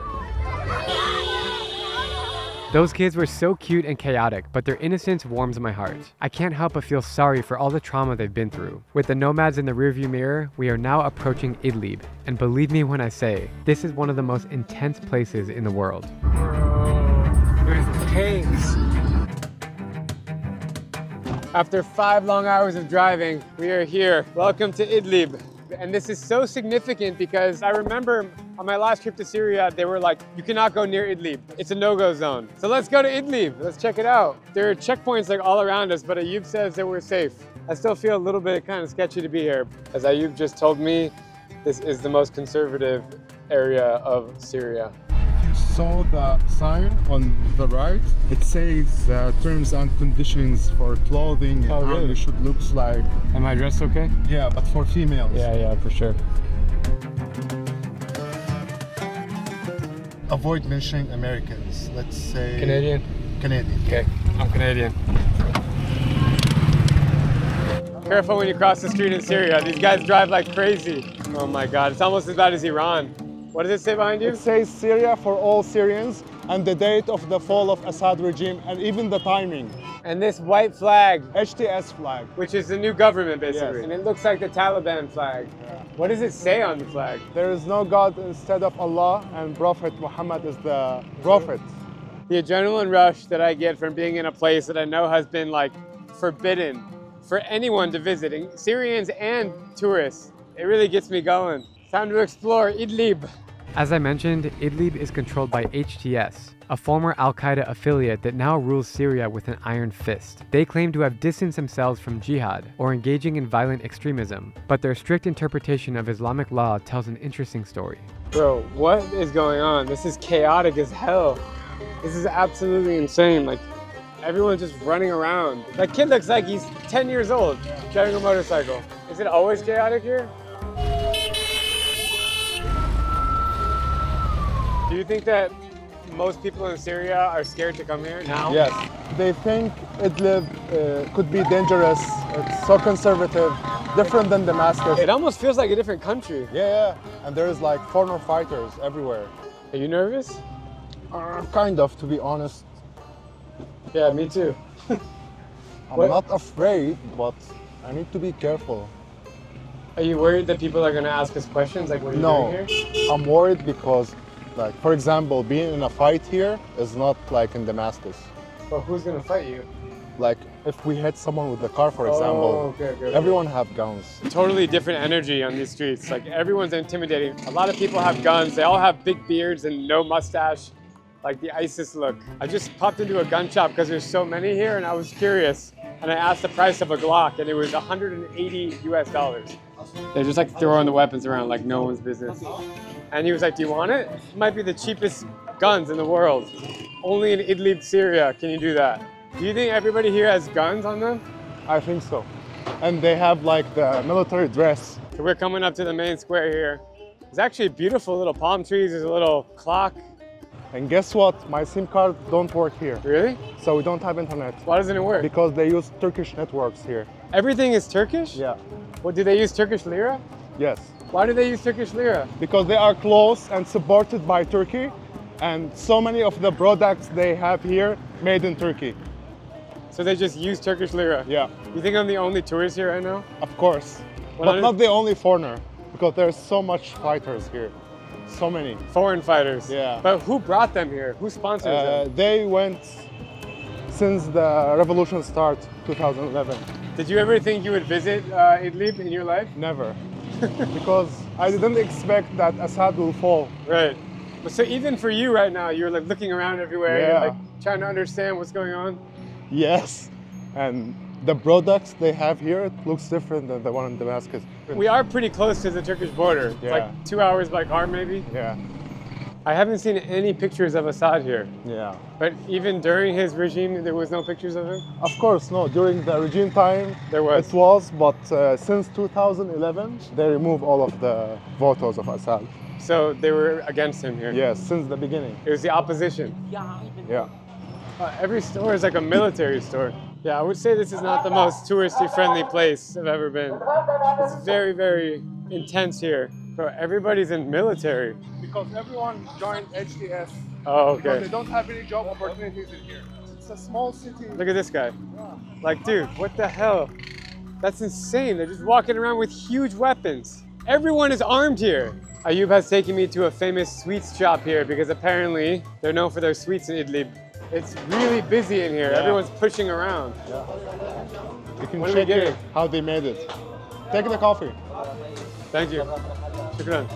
[SPEAKER 1] Those kids were so cute and chaotic, but their innocence warms my heart. I can't help but feel sorry for all the trauma they've been through. With the nomads in the rearview mirror, we are now approaching Idlib. And believe me when I say, this is one of the most intense places in the world. There's tanks. After 5 long hours of driving, we are here. Welcome to Idlib. And this is so significant because I remember on my last trip to Syria, they were like, you cannot go near Idlib. It's a no-go zone. So let's go to Idlib. Let's check it out. There are checkpoints like all around us, but Ayub says that we're safe. I still feel a little bit kind of sketchy to be here. As Ayub just told me, this is the most conservative area of Syria.
[SPEAKER 2] You saw the sign on the right. It says terms and conditions for clothing and
[SPEAKER 1] Oh,
[SPEAKER 2] how
[SPEAKER 1] really?
[SPEAKER 2] you should look like.
[SPEAKER 1] Am I dressed okay?
[SPEAKER 2] Yeah, but for females.
[SPEAKER 1] Yeah, for sure.
[SPEAKER 2] Avoid mentioning Americans. Let's say
[SPEAKER 1] Canadian?
[SPEAKER 2] Canadian.
[SPEAKER 1] Okay, I'm Canadian. Careful when you cross the street in Syria. These guys drive like crazy. Oh my God, it's almost as bad as Iran. What does it say behind you?
[SPEAKER 8] It says Syria for all Syrians and the date of the fall of Assad regime and even the timing.
[SPEAKER 1] And this white flag,
[SPEAKER 8] HTS flag.
[SPEAKER 1] which is the new government basically.
[SPEAKER 8] Yes.
[SPEAKER 1] And it looks like the Taliban flag. What does it say on the flag?
[SPEAKER 8] There is no God instead of Allah and Prophet Muhammad is the Prophet.
[SPEAKER 1] The adrenaline rush that I get from being in a place that I know has been like forbidden for anyone to visit, Syrians and tourists. It really gets me going. Time to explore Idlib. As I mentioned, Idlib is controlled by HTS, a former Al-Qaeda affiliate that now rules Syria with an iron fist. They claim to have distanced themselves from jihad or engaging in violent extremism, but their strict interpretation of Islamic law tells an interesting story. Bro, what is going on? This is chaotic as hell. This is absolutely insane. Like, everyone's just running around. That kid looks like he's 10 years old, driving a motorcycle. Is it always chaotic here? Do you think that most people in Syria are scared to come here now?
[SPEAKER 8] Yes. They think Idlib could be dangerous. It's so conservative, different than Damascus.
[SPEAKER 1] It almost feels like a different country.
[SPEAKER 8] Yeah. And there's like foreigner fighters everywhere.
[SPEAKER 1] Are you nervous?
[SPEAKER 8] Kind of, to be honest.
[SPEAKER 1] Yeah, me too.
[SPEAKER 8] I'm not afraid, but I need to be careful.
[SPEAKER 1] Are you worried that people are going to ask us questions like, what are you doing here?
[SPEAKER 8] I'm worried because, like, for example, being in a fight here is not like in Damascus.
[SPEAKER 1] But who's going to fight you?
[SPEAKER 8] Like, if we hit someone with the car, for example, everyone have guns.
[SPEAKER 1] Totally different energy on these streets. Like, everyone's intimidating. A lot of people have guns. They all have big beards and no mustache. Like the ISIS look. I just popped into a gun shop because there's so many here and I was curious. And I asked the price of a Glock and it was $180 US. They're just like throwing the weapons around like no one's business. And he was like, do you want it? It might be the cheapest guns in the world. Only in Idlib, Syria can you do that. Do you think everybody here has guns on them?
[SPEAKER 8] I think so. And they have like the military dress.
[SPEAKER 1] So we're coming up to the main square here. It's actually beautiful, little palm trees, there's a little clock.
[SPEAKER 8] And guess what? My SIM card don't work here.
[SPEAKER 1] Really?
[SPEAKER 8] So we don't have internet.
[SPEAKER 1] Why doesn't it work?
[SPEAKER 8] Because they use Turkish networks here.
[SPEAKER 1] Everything is Turkish?
[SPEAKER 8] Yeah.
[SPEAKER 1] Well, do they use Turkish lira?
[SPEAKER 8] Yes.
[SPEAKER 1] Why do they use Turkish lira?
[SPEAKER 8] Because they are close and supported by Turkey. And so many of the products they have here made in Turkey.
[SPEAKER 1] So they just use Turkish lira?
[SPEAKER 8] Yeah.
[SPEAKER 1] You think I'm the only tourist here right now?
[SPEAKER 8] Of course. But not the only foreigner. Because there's so much fighters here. So many.
[SPEAKER 1] Foreign fighters.
[SPEAKER 8] Yeah.
[SPEAKER 1] But who brought them here? Who sponsors them?
[SPEAKER 8] They went since the revolution started, 2011.
[SPEAKER 1] Did you ever think you would visit Idlib in your life?
[SPEAKER 8] Never. Because I didn't expect that Assad will fall.
[SPEAKER 1] Right. But so even for you right now, you're like looking around everywhere,
[SPEAKER 8] Yeah.
[SPEAKER 1] you're like trying to understand what's going on?
[SPEAKER 8] Yes. And the products they have here, it looks different than the one in Damascus.
[SPEAKER 1] We are pretty close to the Turkish border. It's like 2 hours by car maybe.
[SPEAKER 8] Yeah.
[SPEAKER 1] I haven't seen any pictures of Assad here.
[SPEAKER 8] Yeah.
[SPEAKER 1] But even during his regime, there was no pictures of him?
[SPEAKER 8] Of course, no. During the regime time,
[SPEAKER 1] There was.
[SPEAKER 8] it was, but since 2011, they removed all of the photos of Assad.
[SPEAKER 1] So they were against him here?
[SPEAKER 8] Yes, since the beginning.
[SPEAKER 1] It was the opposition?
[SPEAKER 8] Yeah.
[SPEAKER 1] Every store is like a military store. Yeah, I would say this is not the most touristy friendly place I've ever been. It's very, very intense here. Bro, everybody's in military.
[SPEAKER 8] Because everyone joined HTS.
[SPEAKER 1] Oh,
[SPEAKER 8] Because
[SPEAKER 1] okay.
[SPEAKER 8] they don't have any job opportunities in here. It's a small city.
[SPEAKER 1] Look at this guy. Like, dude, what the hell? That's insane. They're just walking around with huge weapons. Everyone is armed here. Ayub has taken me to a famous sweets shop here because apparently they're known for their sweets in Idlib. It's really busy in here.
[SPEAKER 8] Yeah.
[SPEAKER 1] Everyone's pushing around.
[SPEAKER 8] Yeah. You can
[SPEAKER 1] What are we
[SPEAKER 8] check here
[SPEAKER 1] getting?
[SPEAKER 8] how they made it. Take the coffee.
[SPEAKER 1] Thank you. Shukran.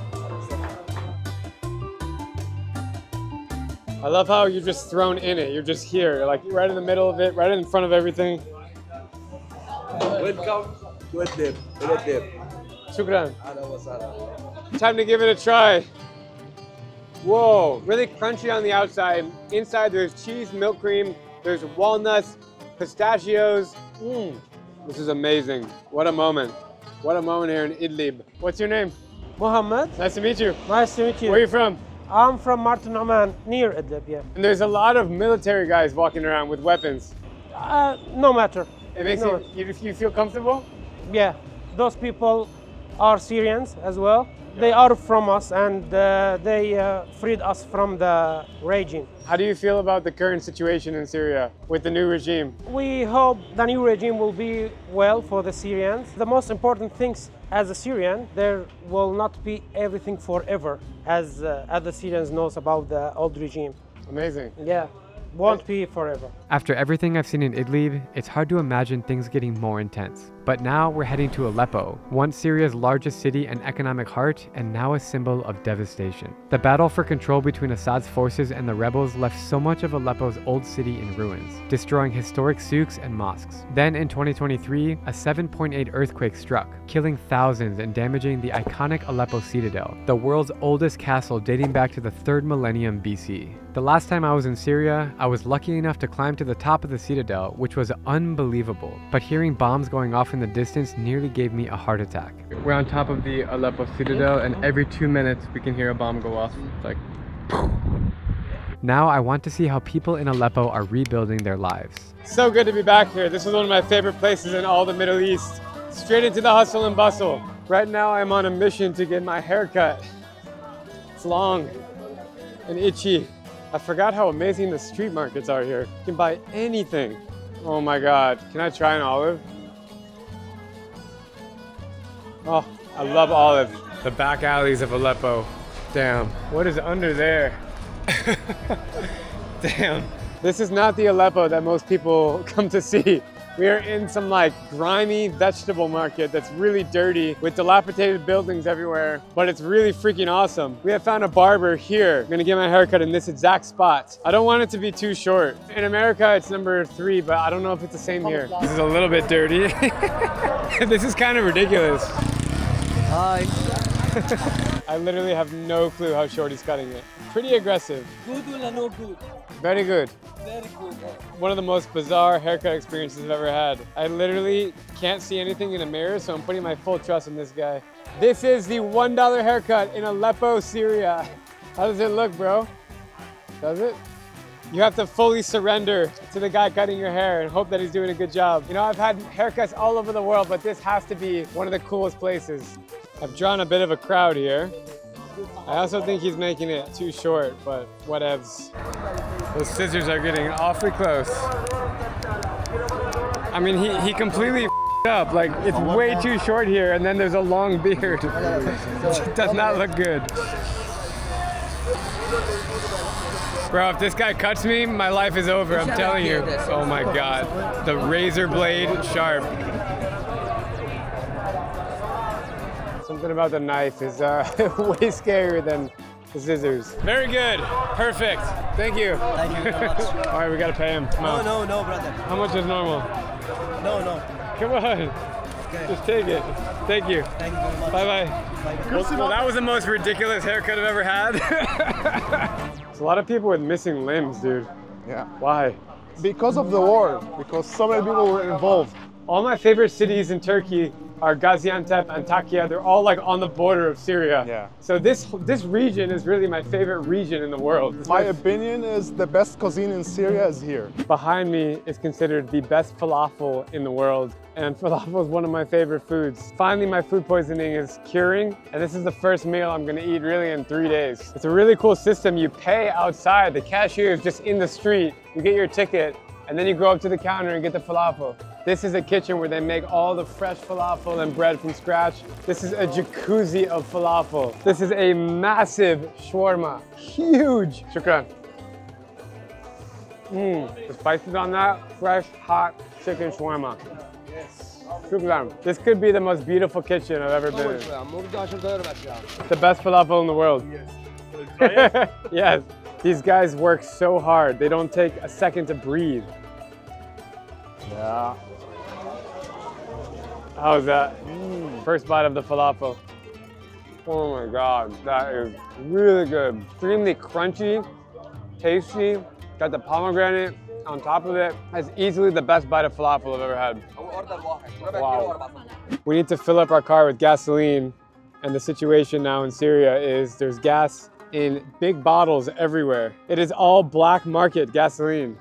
[SPEAKER 1] I love how you're just thrown in it. You're just here. You're like right in the middle of it, right in front of everything.
[SPEAKER 5] Welcome to Idlib.
[SPEAKER 1] Shukran. Time to give it a try. Whoa, really crunchy on the outside. Inside there's cheese, milk cream, there's walnuts, pistachios. This is amazing. What a moment. What a moment here in Idlib. What's your name?
[SPEAKER 9] Mohammed.
[SPEAKER 1] Nice to meet you.
[SPEAKER 9] Nice to meet you.
[SPEAKER 1] Where are you from?
[SPEAKER 9] I'm from Martin Oman, near Idlib, yeah.
[SPEAKER 1] And there's a lot of military guys walking around with weapons.
[SPEAKER 9] No matter.
[SPEAKER 1] It makes you feel comfortable?
[SPEAKER 9] Yeah, those people are Syrians as well. They are from us and they freed us from the regime.
[SPEAKER 1] How do you feel about the current situation in Syria with the new regime?
[SPEAKER 9] We hope the new regime will be well for the Syrians. The most important things as a Syrian, there will not be everything forever, as the Syrians knows about the old regime.
[SPEAKER 1] Amazing.
[SPEAKER 9] Yeah, won't be forever.
[SPEAKER 1] After everything I've seen in Idlib, it's hard to imagine things getting more intense. But now we're heading to Aleppo, once Syria's largest city and economic heart, and now a symbol of devastation. The battle for control between Assad's forces and the rebels left so much of Aleppo's old city in ruins, destroying historic souks and mosques. Then in 2023, a 7.8 earthquake struck, killing thousands and damaging the iconic Aleppo citadel, the world's oldest castle dating back to the 3rd millennium BC. The last time I was in Syria, I was lucky enough to climb to the top of the citadel, which was unbelievable. But hearing bombs going off in the distance nearly gave me a heart attack. We're on top of the Aleppo citadel, and every 2 minutes we can hear a bomb go off. It's like... Now I want to see how people in Aleppo are rebuilding their lives.
[SPEAKER 10] So good to be back here. This is one of my favorite places in all the Middle East. Straight into the hustle and bustle. Right now I'm on a mission to get my hair cut. It's long and itchy. I forgot how amazing the street markets are here. You can buy anything. Oh my God, can I try an olive? Oh, I love olive. The back alleys of Aleppo. Damn, what is under there? Damn. This is not the Aleppo that most people come to see. We are in some like grimy vegetable market that's really dirty with dilapidated buildings everywhere, but it's really freaking awesome. We have found a barber here. I'm gonna get my haircut in this exact spot. I don't want it to be too short. In America, it's number 3, but I don't know if it's the same here. This is a little bit dirty. This is kind of ridiculous.
[SPEAKER 5] Hi.
[SPEAKER 10] I literally have no clue how short he's cutting it. Pretty aggressive.
[SPEAKER 5] Good or no good?
[SPEAKER 10] Very good.
[SPEAKER 5] Very good.
[SPEAKER 10] One of the most bizarre haircut experiences I've ever had. I literally can't see anything in a mirror, so I'm putting my full trust in this guy. This is the $1 haircut in Aleppo, Syria. How does it look, bro? Does it? You have to fully surrender to the guy cutting your hair and hope that he's doing a good job. You know, I've had haircuts all over the world, but this has to be one of the coolest places. I've drawn a bit of a crowd here. I also think he's making it too short, but whatevs. Those scissors are getting awfully close. I mean, he completely f***ed up. Like, it's way too short here, and then there's a long beard. It does not look good. Bro, if this guy cuts me, my life is over, I'm telling you. Oh my God, the razor blade sharp. Something about the knife is way scarier than the scissors. Very good, perfect, thank you.
[SPEAKER 5] Thank you very much.
[SPEAKER 10] All right, we gotta pay him, come on.
[SPEAKER 5] No, brother.
[SPEAKER 10] How much is normal?
[SPEAKER 5] No.
[SPEAKER 10] Come on,
[SPEAKER 5] Okay.
[SPEAKER 10] just take it. Thank you.
[SPEAKER 5] Thank you very much.
[SPEAKER 10] Bye-bye. Well, that was the most ridiculous haircut I've ever had. There's a lot of people with missing limbs, dude.
[SPEAKER 8] Yeah.
[SPEAKER 10] Why?
[SPEAKER 8] Because of the war, because so many people were involved.
[SPEAKER 10] All my favorite cities in Turkey are Gaziantep, Antakya. They're all like on the border of Syria.
[SPEAKER 8] Yeah.
[SPEAKER 10] So this region is really my favorite region in the world.
[SPEAKER 8] My opinion is the best cuisine in Syria is here.
[SPEAKER 10] Behind me is considered the best falafel in the world. And falafel is one of my favorite foods. Finally, my food poisoning is curing. And this is the first meal I'm gonna eat really in 3 days. It's a really cool system. You pay outside. The cashier is just in the street. You get your ticket, and then you go up to the counter and get the falafel. This is a kitchen where they make all the fresh falafel and bread from scratch. This is a jacuzzi of falafel. This is a massive shawarma, huge. Shukran. The spices on that, fresh, hot chicken shawarma. Shukran. This could be the most beautiful kitchen I've ever been in. The best falafel in the world. Yes. These guys work so hard. They don't take a second to breathe. Yeah. How's that? First bite of the falafel. Oh my God, that is really good. Extremely crunchy, tasty. Got the pomegranate on top of it. That's easily the best bite of falafel I've ever had. Wow. We need to fill up our car with gasoline, and the situation now in Syria is there's gas in big bottles everywhere. It is all black market gasoline.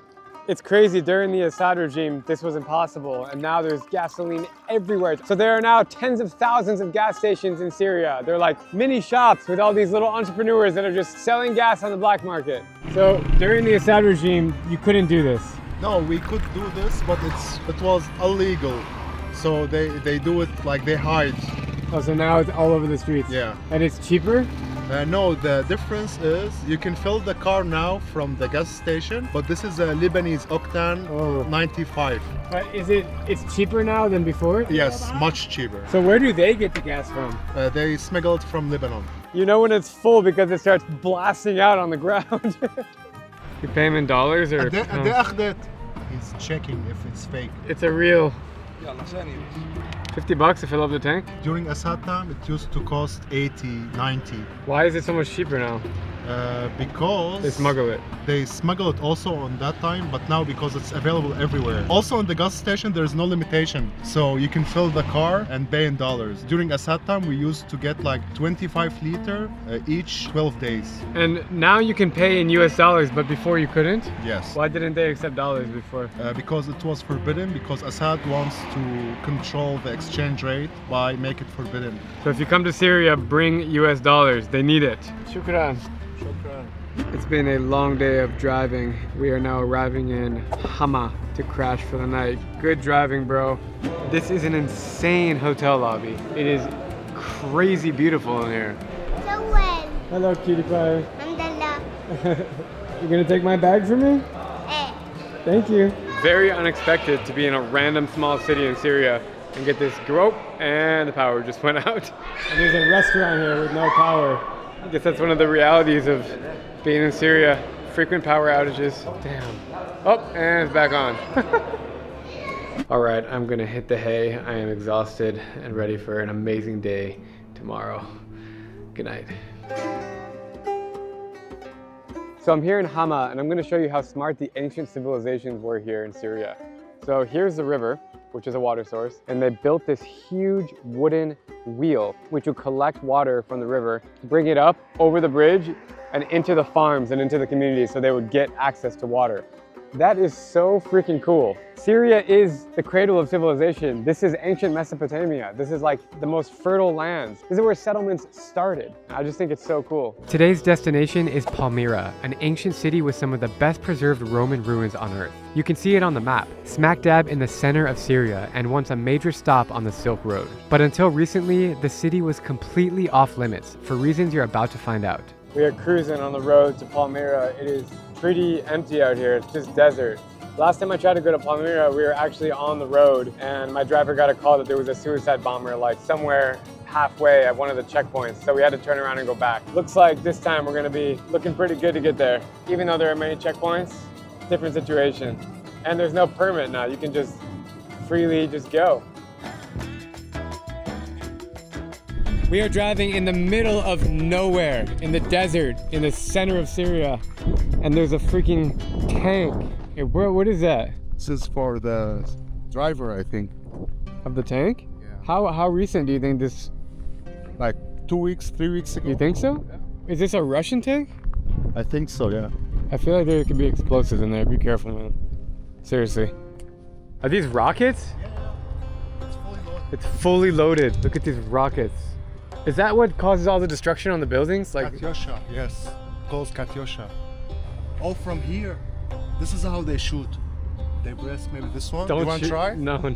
[SPEAKER 10] It's crazy, during the Assad regime, this was impossible, and now there's gasoline everywhere. So there are now tens of thousands of gas stations in Syria. They're like mini shops with all these little entrepreneurs that are just selling gas on the black market. So during the Assad regime, you couldn't do this.
[SPEAKER 4] No, we could do this, but it was illegal. So they do it like they hide.
[SPEAKER 10] Oh, so now it's all over the streets.
[SPEAKER 4] Yeah.
[SPEAKER 10] And it's cheaper?
[SPEAKER 4] No, the difference is you can fill the car now from the gas station, but this is a Lebanese octane 95.
[SPEAKER 1] But it's cheaper now than before?
[SPEAKER 4] Yes, much cheaper.
[SPEAKER 1] So where do they get the gas from?
[SPEAKER 4] They smuggle it from Lebanon.
[SPEAKER 10] You know when it's full because it starts blasting out on the ground.
[SPEAKER 1] You pay him in dollars or?
[SPEAKER 4] He's checking if it's fake.
[SPEAKER 1] It's a real. $50 to fill up the tank?
[SPEAKER 4] During Assad time, it used to cost 80, 90.
[SPEAKER 1] Why is it so much cheaper now?
[SPEAKER 4] Because
[SPEAKER 1] they smuggle it.
[SPEAKER 4] They smuggle it also on that time, but now because it's available everywhere. Also in the gas station, there's no limitation. So you can fill the car and pay in dollars. During Assad time, we used to get like 25 liter each 12 days.
[SPEAKER 1] And now you can pay in US dollars, but before you couldn't?
[SPEAKER 4] Yes.
[SPEAKER 1] Why didn't they accept dollars before?
[SPEAKER 4] Because it was forbidden, because Assad wants to control the exchange rate by making it forbidden.
[SPEAKER 1] So if you come to Syria, bring US dollars. They need it. Shukran. It's been a long day of driving. We are now arriving in Hama to crash for the night. Good driving, bro. This is an insane hotel lobby. It is crazy beautiful in here. Hello, cutie pie. You're gonna take my bag for me? Thank you. Very unexpected to be in a random small city in Syria and get this grope, and the power just went out. And there's a restaurant here with no power. I guess that's one of the realities of being in Syria. Frequent power outages. Damn. Oh, and it's back on. All right, I'm gonna hit the hay. I am exhausted and ready for an amazing day tomorrow. Good night.
[SPEAKER 10] So I'm here in Hama, and I'm going to show you how smart the ancient civilizations were here in Syria. So here's the river, which is a water source, and they built this huge wooden wheel, which would collect water from the river, bring it up over the bridge and into the farms and into the communities so they would get access to water. That is so freaking cool. Syria is the cradle of civilization. This is ancient Mesopotamia. This is like the most fertile lands. This is where settlements started. I just think it's so cool.
[SPEAKER 1] Today's destination is Palmyra, an ancient city with some of the best preserved Roman ruins on earth. You can see it on the map, smack dab in the center of Syria and once a major stop on the Silk Road. But until recently, the city was completely off limits for reasons you're about to find out.
[SPEAKER 10] We are cruising on the road to Palmyra. It is pretty empty out here. It's just desert. Last time I tried to go to Palmyra, we were actually on the road and my driver got a call that there was a suicide bomber like somewhere halfway at one of the checkpoints. So we had to turn around and go back. Looks like this time we're gonna be looking pretty good to get there. Even though there are many checkpoints, different situation. And there's no permit now. You can just freely just go.
[SPEAKER 1] We are driving in the middle of nowhere, in the desert, in the center of Syria. And there's a freaking tank. Hey, bro, what is that?
[SPEAKER 8] This is for the driver, I think.
[SPEAKER 1] Of the tank?
[SPEAKER 8] Yeah.
[SPEAKER 1] How recent do you think this?
[SPEAKER 8] Like 2 weeks, 3 weeks ago.
[SPEAKER 1] You think so? Is this a Russian tank?
[SPEAKER 8] I think so, yeah.
[SPEAKER 1] I feel like there could be explosives in there. Be careful, man. Seriously. Are these rockets?
[SPEAKER 4] Yeah. It's fully loaded.
[SPEAKER 1] It's fully loaded. Look at these rockets. Is that what causes all the destruction on the buildings? Like
[SPEAKER 4] Katyusha, yes. Calls Katyusha. All from here. This is how they shoot. They press maybe this one.
[SPEAKER 1] Don't
[SPEAKER 4] you want to try?
[SPEAKER 1] No, no.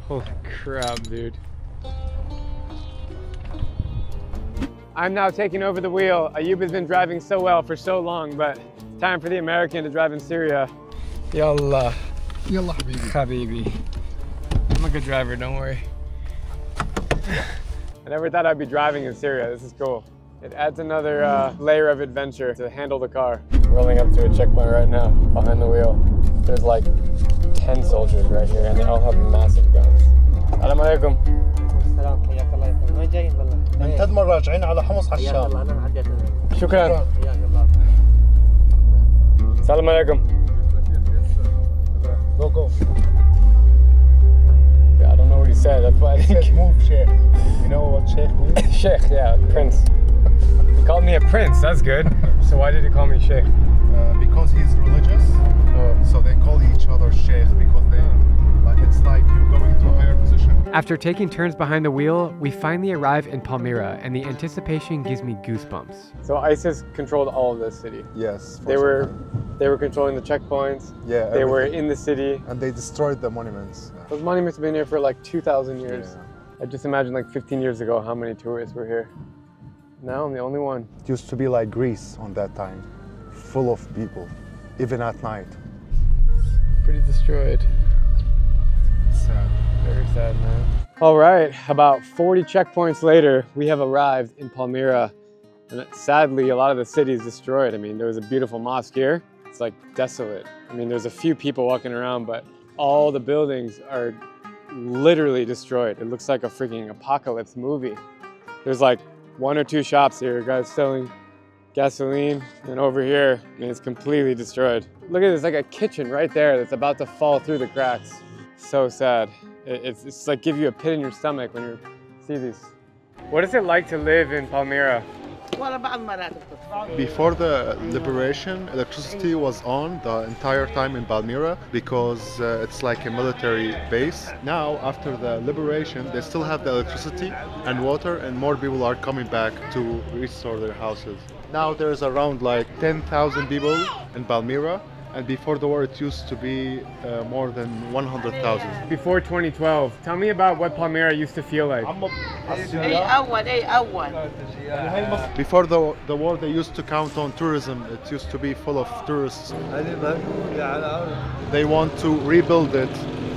[SPEAKER 1] Holy crap, dude.
[SPEAKER 10] I'm now taking over the wheel. Ayub has been driving so well for so long, but it's time for the American to drive in Syria.
[SPEAKER 1] Yallah.
[SPEAKER 4] Yalla habibi.
[SPEAKER 1] Habibi. I'm a good driver, don't worry.
[SPEAKER 10] I never thought I'd be driving in Syria. This is cool. It adds another layer of adventure to handle the car. Rolling up to a checkpoint right now, behind the wheel. There's like 10 soldiers right here, and they all have massive guns. Assalamu alaikum.
[SPEAKER 5] السلام حياك الله يا اخوي وين جايين والله؟
[SPEAKER 4] من تدمر راجعين على حمص
[SPEAKER 5] حياك
[SPEAKER 4] حشام.
[SPEAKER 5] الله انا عديت
[SPEAKER 10] Shukran.
[SPEAKER 5] حياك الله.
[SPEAKER 10] Assalamu alaikum.
[SPEAKER 4] Go, go.
[SPEAKER 10] Yeah, I don't know what he said. That's why I
[SPEAKER 4] He
[SPEAKER 10] think.
[SPEAKER 4] said move, Sheikh. You know what Sheikh means?
[SPEAKER 10] Sheikh, yeah, prince. He called me a prince. That's good. So why did he call me Sheikh?
[SPEAKER 4] Because he's religious. So they call each other Sheikh because they, like, it's like you going to a higher position.
[SPEAKER 1] After taking turns behind the wheel, we finally arrive in Palmyra, and the anticipation gives me goosebumps.
[SPEAKER 10] So ISIS controlled all of this city.
[SPEAKER 8] Yes.
[SPEAKER 10] They were controlling the checkpoints.
[SPEAKER 8] Yeah.
[SPEAKER 10] They were in the city.
[SPEAKER 8] And they destroyed the monuments.
[SPEAKER 10] Those monuments have been here for like 2,000 years.
[SPEAKER 8] Yeah.
[SPEAKER 10] I just imagine like 15 years ago how many tourists were here. Now I'm the only one.
[SPEAKER 2] It used to be like Greece on that time, full of people, even at night.
[SPEAKER 10] Pretty destroyed.
[SPEAKER 2] Sad.
[SPEAKER 10] Very sad, man. All right, about 40 checkpoints later, we have arrived in Palmyra. And sadly, a lot of the city is destroyed. I mean, there was a beautiful mosque here. It's like desolate. I mean, there's a few people walking around, but all the buildings are literally destroyed. It looks like a freaking apocalypse movie. There's like 1 or 2 shops here, guys selling gasoline. And over here, I mean, it's completely destroyed. Look at this, like a kitchen right there that's about to fall through the cracks. So sad. It's like give you a pit in your stomach when you see these. What is it like to live in Palmyra?
[SPEAKER 4] Before the liberation, electricity was on the entire time in Palmyra because it's like a military base. Now, after the liberation, they still have the electricity and water, and more people are coming back to restore their houses. Now there's around like 10,000 people in Palmyra, and before the war it used to be more than 100,000.
[SPEAKER 10] Before 2012, tell me about what Palmyra used to feel like.
[SPEAKER 4] Before the war, they used to count on tourism. It used to be full of tourists. They want to rebuild it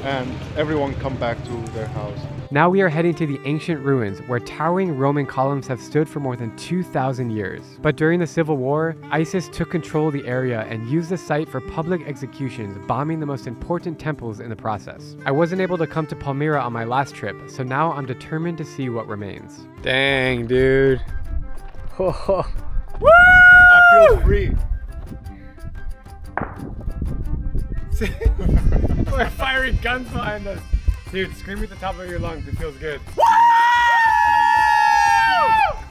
[SPEAKER 4] and everyone come back to their house.
[SPEAKER 1] Now we are heading to the ancient ruins where towering Roman columns have stood for more than 2,000 years. But during the Civil War, ISIS took control of the area and used the site for public executions, bombing the most important temples in the process. I wasn't able to come to Palmyra on my last trip, so now I'm determined to see what remains.
[SPEAKER 10] Dang, dude.
[SPEAKER 4] I feel free.
[SPEAKER 10] We're firing guns behind us. Dude, scream at the top of your lungs, it feels good.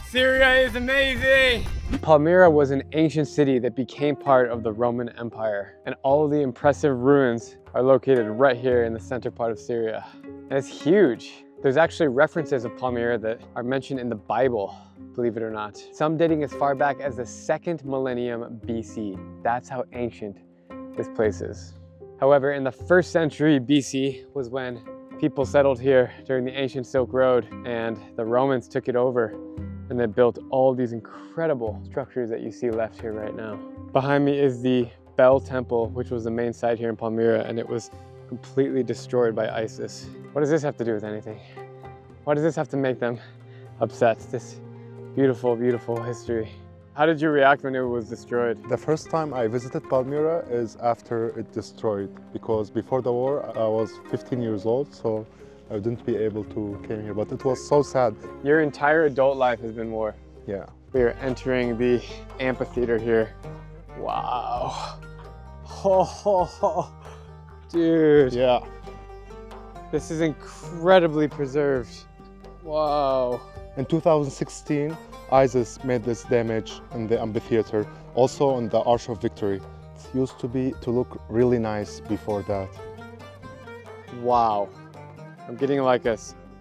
[SPEAKER 10] Syria is amazing! Palmyra was an ancient city that became part of the Roman Empire, and all of the impressive ruins are located right here in the center part of Syria. And it's huge. There's actually references of Palmyra that are mentioned in the Bible, believe it or not. Some dating as far back as the 2nd millennium BC. That's how ancient this place is. However, in the 1st century BC was when people settled here during the ancient Silk Road, and the Romans took it over and they built all these incredible structures that you see left here right now. Behind me is the Bell Temple, which was the main site here in Palmyra, and it was completely destroyed by ISIS. What does this have to do with anything? Why does this have to make them upset? This beautiful, beautiful history. How did you react when it was destroyed?
[SPEAKER 2] The first time I visited Palmyra is after it destroyed, because before the war I was 15 years old, so I wouldn't be able to come here, but it was so sad.
[SPEAKER 10] Your entire adult life has been war.
[SPEAKER 2] Yeah.
[SPEAKER 10] We are entering the amphitheater here. Wow. Oh, dude.
[SPEAKER 2] Yeah.
[SPEAKER 10] This is incredibly preserved. Wow.
[SPEAKER 2] In 2016, ISIS made this damage in the amphitheater, also on the Arch of Victory. It used to look really nice before that.
[SPEAKER 10] Wow. I'm getting like a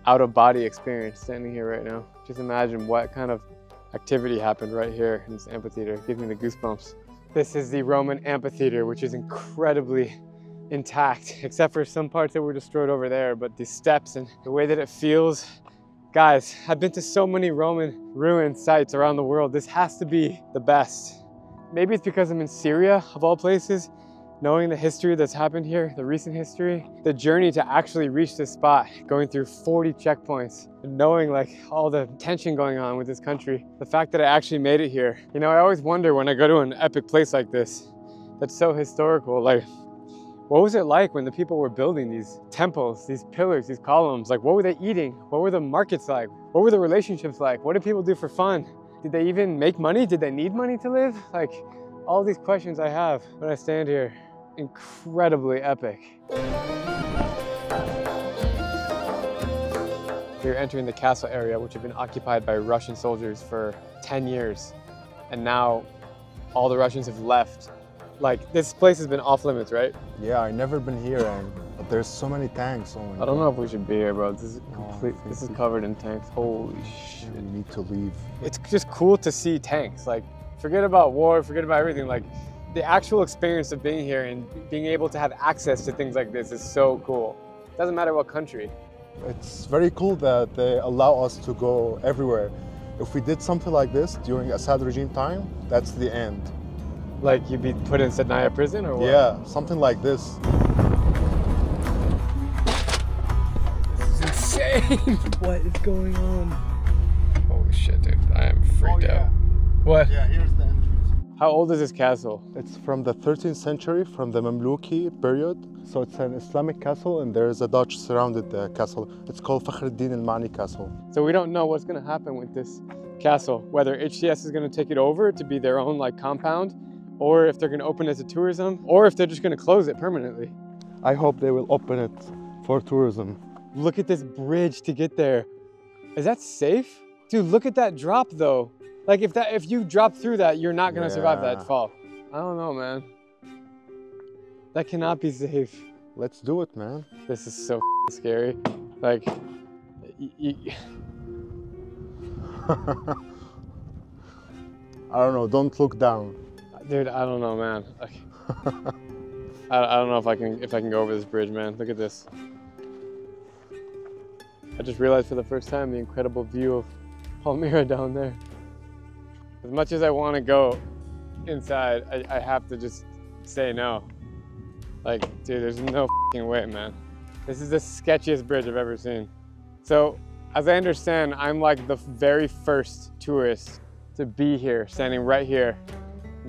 [SPEAKER 10] out-of-body experience standing here right now. Just imagine what kind of activity happened right here in this amphitheater. It gives me the goosebumps. This is the Roman amphitheater, which is incredibly intact, except for some parts that were destroyed over there. But the steps and the way that it feels, guys, I've been to so many Roman ruin sites around the world. This has to be the best. Maybe it's because I'm in Syria, of all places, knowing the history that's happened here, the recent history, the journey to actually reach this spot, going through 40 checkpoints, and knowing like all the tension going on with this country, the fact that I actually made it here. You know, I always wonder when I go to an epic place like this, that's so historical, like, what was it like when the people were building these temples, these pillars, these columns? Like, what were they eating? What were the markets like? What were the relationships like? What did people do for fun? Did they even make money? Did they need money to live? Like, all these questions I have when I stand here. Incredibly epic. We're entering the castle area, which had been occupied by Russian soldiers for 10 years. And now all the Russians have left. Like, this place has been off limits, right?
[SPEAKER 2] Yeah, I've never been here, but there's so many tanks. Oh
[SPEAKER 10] I don't know if we should be here, bro. This is complete. This is covered in tanks. Holy shit.
[SPEAKER 2] We need to leave.
[SPEAKER 10] It's just cool to see tanks. Like, forget about war, forget about everything. Like, the actual experience of being here and being able to have access to things like this is so cool. Doesn't matter what country.
[SPEAKER 2] It's very cool that they allow us to go everywhere. If we did something like this during Assad regime time, that's the end.
[SPEAKER 10] Like you'd be put in Sednaya prison or what?
[SPEAKER 2] Yeah, something like this.
[SPEAKER 10] This is insane.
[SPEAKER 1] What is going on?
[SPEAKER 10] Holy shit, dude. I am freaked out. What?
[SPEAKER 4] Yeah, here's the entrance.
[SPEAKER 10] How old is this castle?
[SPEAKER 2] It's from the 13th century, from the Mamluki period. So it's an Islamic castle, and there is a Dutch surrounded castle. It's called Fakhruddin al-Mani Castle.
[SPEAKER 10] So we don't know what's gonna happen with this castle, whether HCS is gonna take it over to be their own like compound, or if they're gonna open it to tourism, or if they're just gonna close it permanently.
[SPEAKER 2] I hope they will open it for tourism.
[SPEAKER 10] Look at this bridge to get there. Is that safe? Dude, look at that drop though. Like if you drop through that, you're not gonna survive that fall. I don't know, man. That cannot be safe.
[SPEAKER 2] Let's do it, man.
[SPEAKER 10] This is so scary. Like,
[SPEAKER 2] I don't know, don't look down.
[SPEAKER 10] dude, I don't know, man. I don't know if I can go over this bridge, man. Look at this. I just realized for the first time the incredible view of Palmyra down there. As much as I want to go inside, I have to just say no. Like, dude, there's no fucking way, man. This is the sketchiest bridge I've ever seen. So, as I understand, I'm like the very first tourist to be here, standing right here.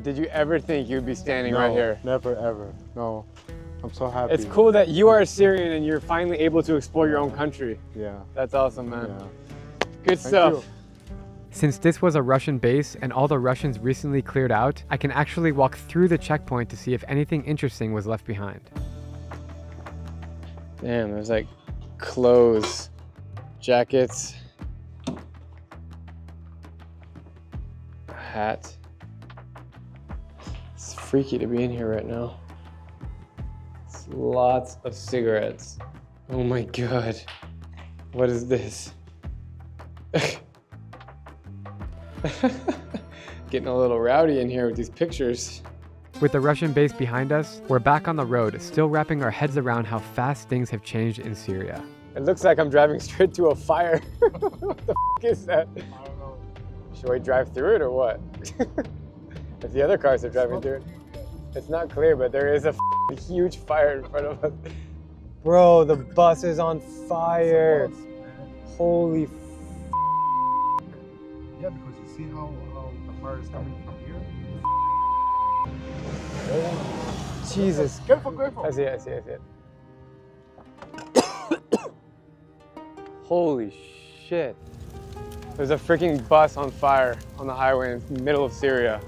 [SPEAKER 10] Did you ever think you'd be standing right here?
[SPEAKER 2] Never, ever. No. I'm so happy.
[SPEAKER 10] It's cool that you are a Syrian and you're finally able to explore your own country.
[SPEAKER 2] Yeah.
[SPEAKER 10] That's awesome, man.
[SPEAKER 2] Yeah.
[SPEAKER 10] Good stuff.
[SPEAKER 1] Since this was a Russian base and all the Russians recently cleared out, I can actually walk through the checkpoint to see if anything interesting was left behind.
[SPEAKER 10] Damn, there's like clothes, jackets, a hat. It's freaky to be in here right now. It's lots of cigarettes. Oh my God. What is this? Getting a little rowdy in here with these pictures.
[SPEAKER 1] With the Russian base behind us, we're back on the road, still wrapping our heads around how fast things have changed in Syria.
[SPEAKER 10] It looks like I'm driving straight to a fire. What the f is that? I don't know. Should we drive through it or what? If the other cars are driving through it. It's not clear, but there is a huge fire in front of us. Bro, the bus is on fire. Holy f.
[SPEAKER 4] Yeah, because you see how the fire is coming from here?
[SPEAKER 10] Jesus.
[SPEAKER 4] Careful, careful.
[SPEAKER 10] I see it. Holy shit. There's a freaking bus on fire on the highway in the middle of Syria.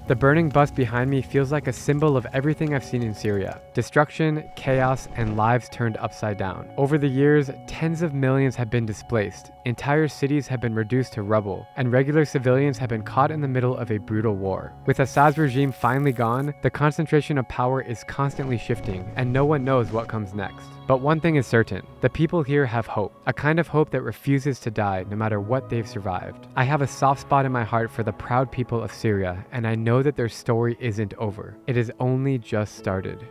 [SPEAKER 1] The burning bus behind me feels like a symbol of everything I've seen in Syria. Destruction, chaos, and lives turned upside down. Over the years, tens of millions have been displaced, entire cities have been reduced to rubble, and regular civilians have been caught in the middle of a brutal war. With Assad's regime finally gone, the concentration of power is constantly shifting, and no one knows what comes next. But one thing is certain, the people here have hope, a kind of hope that refuses to die no matter what they've survived. I have a soft spot in my heart for the proud people of Syria, and I know that their story isn't over. It has only just started.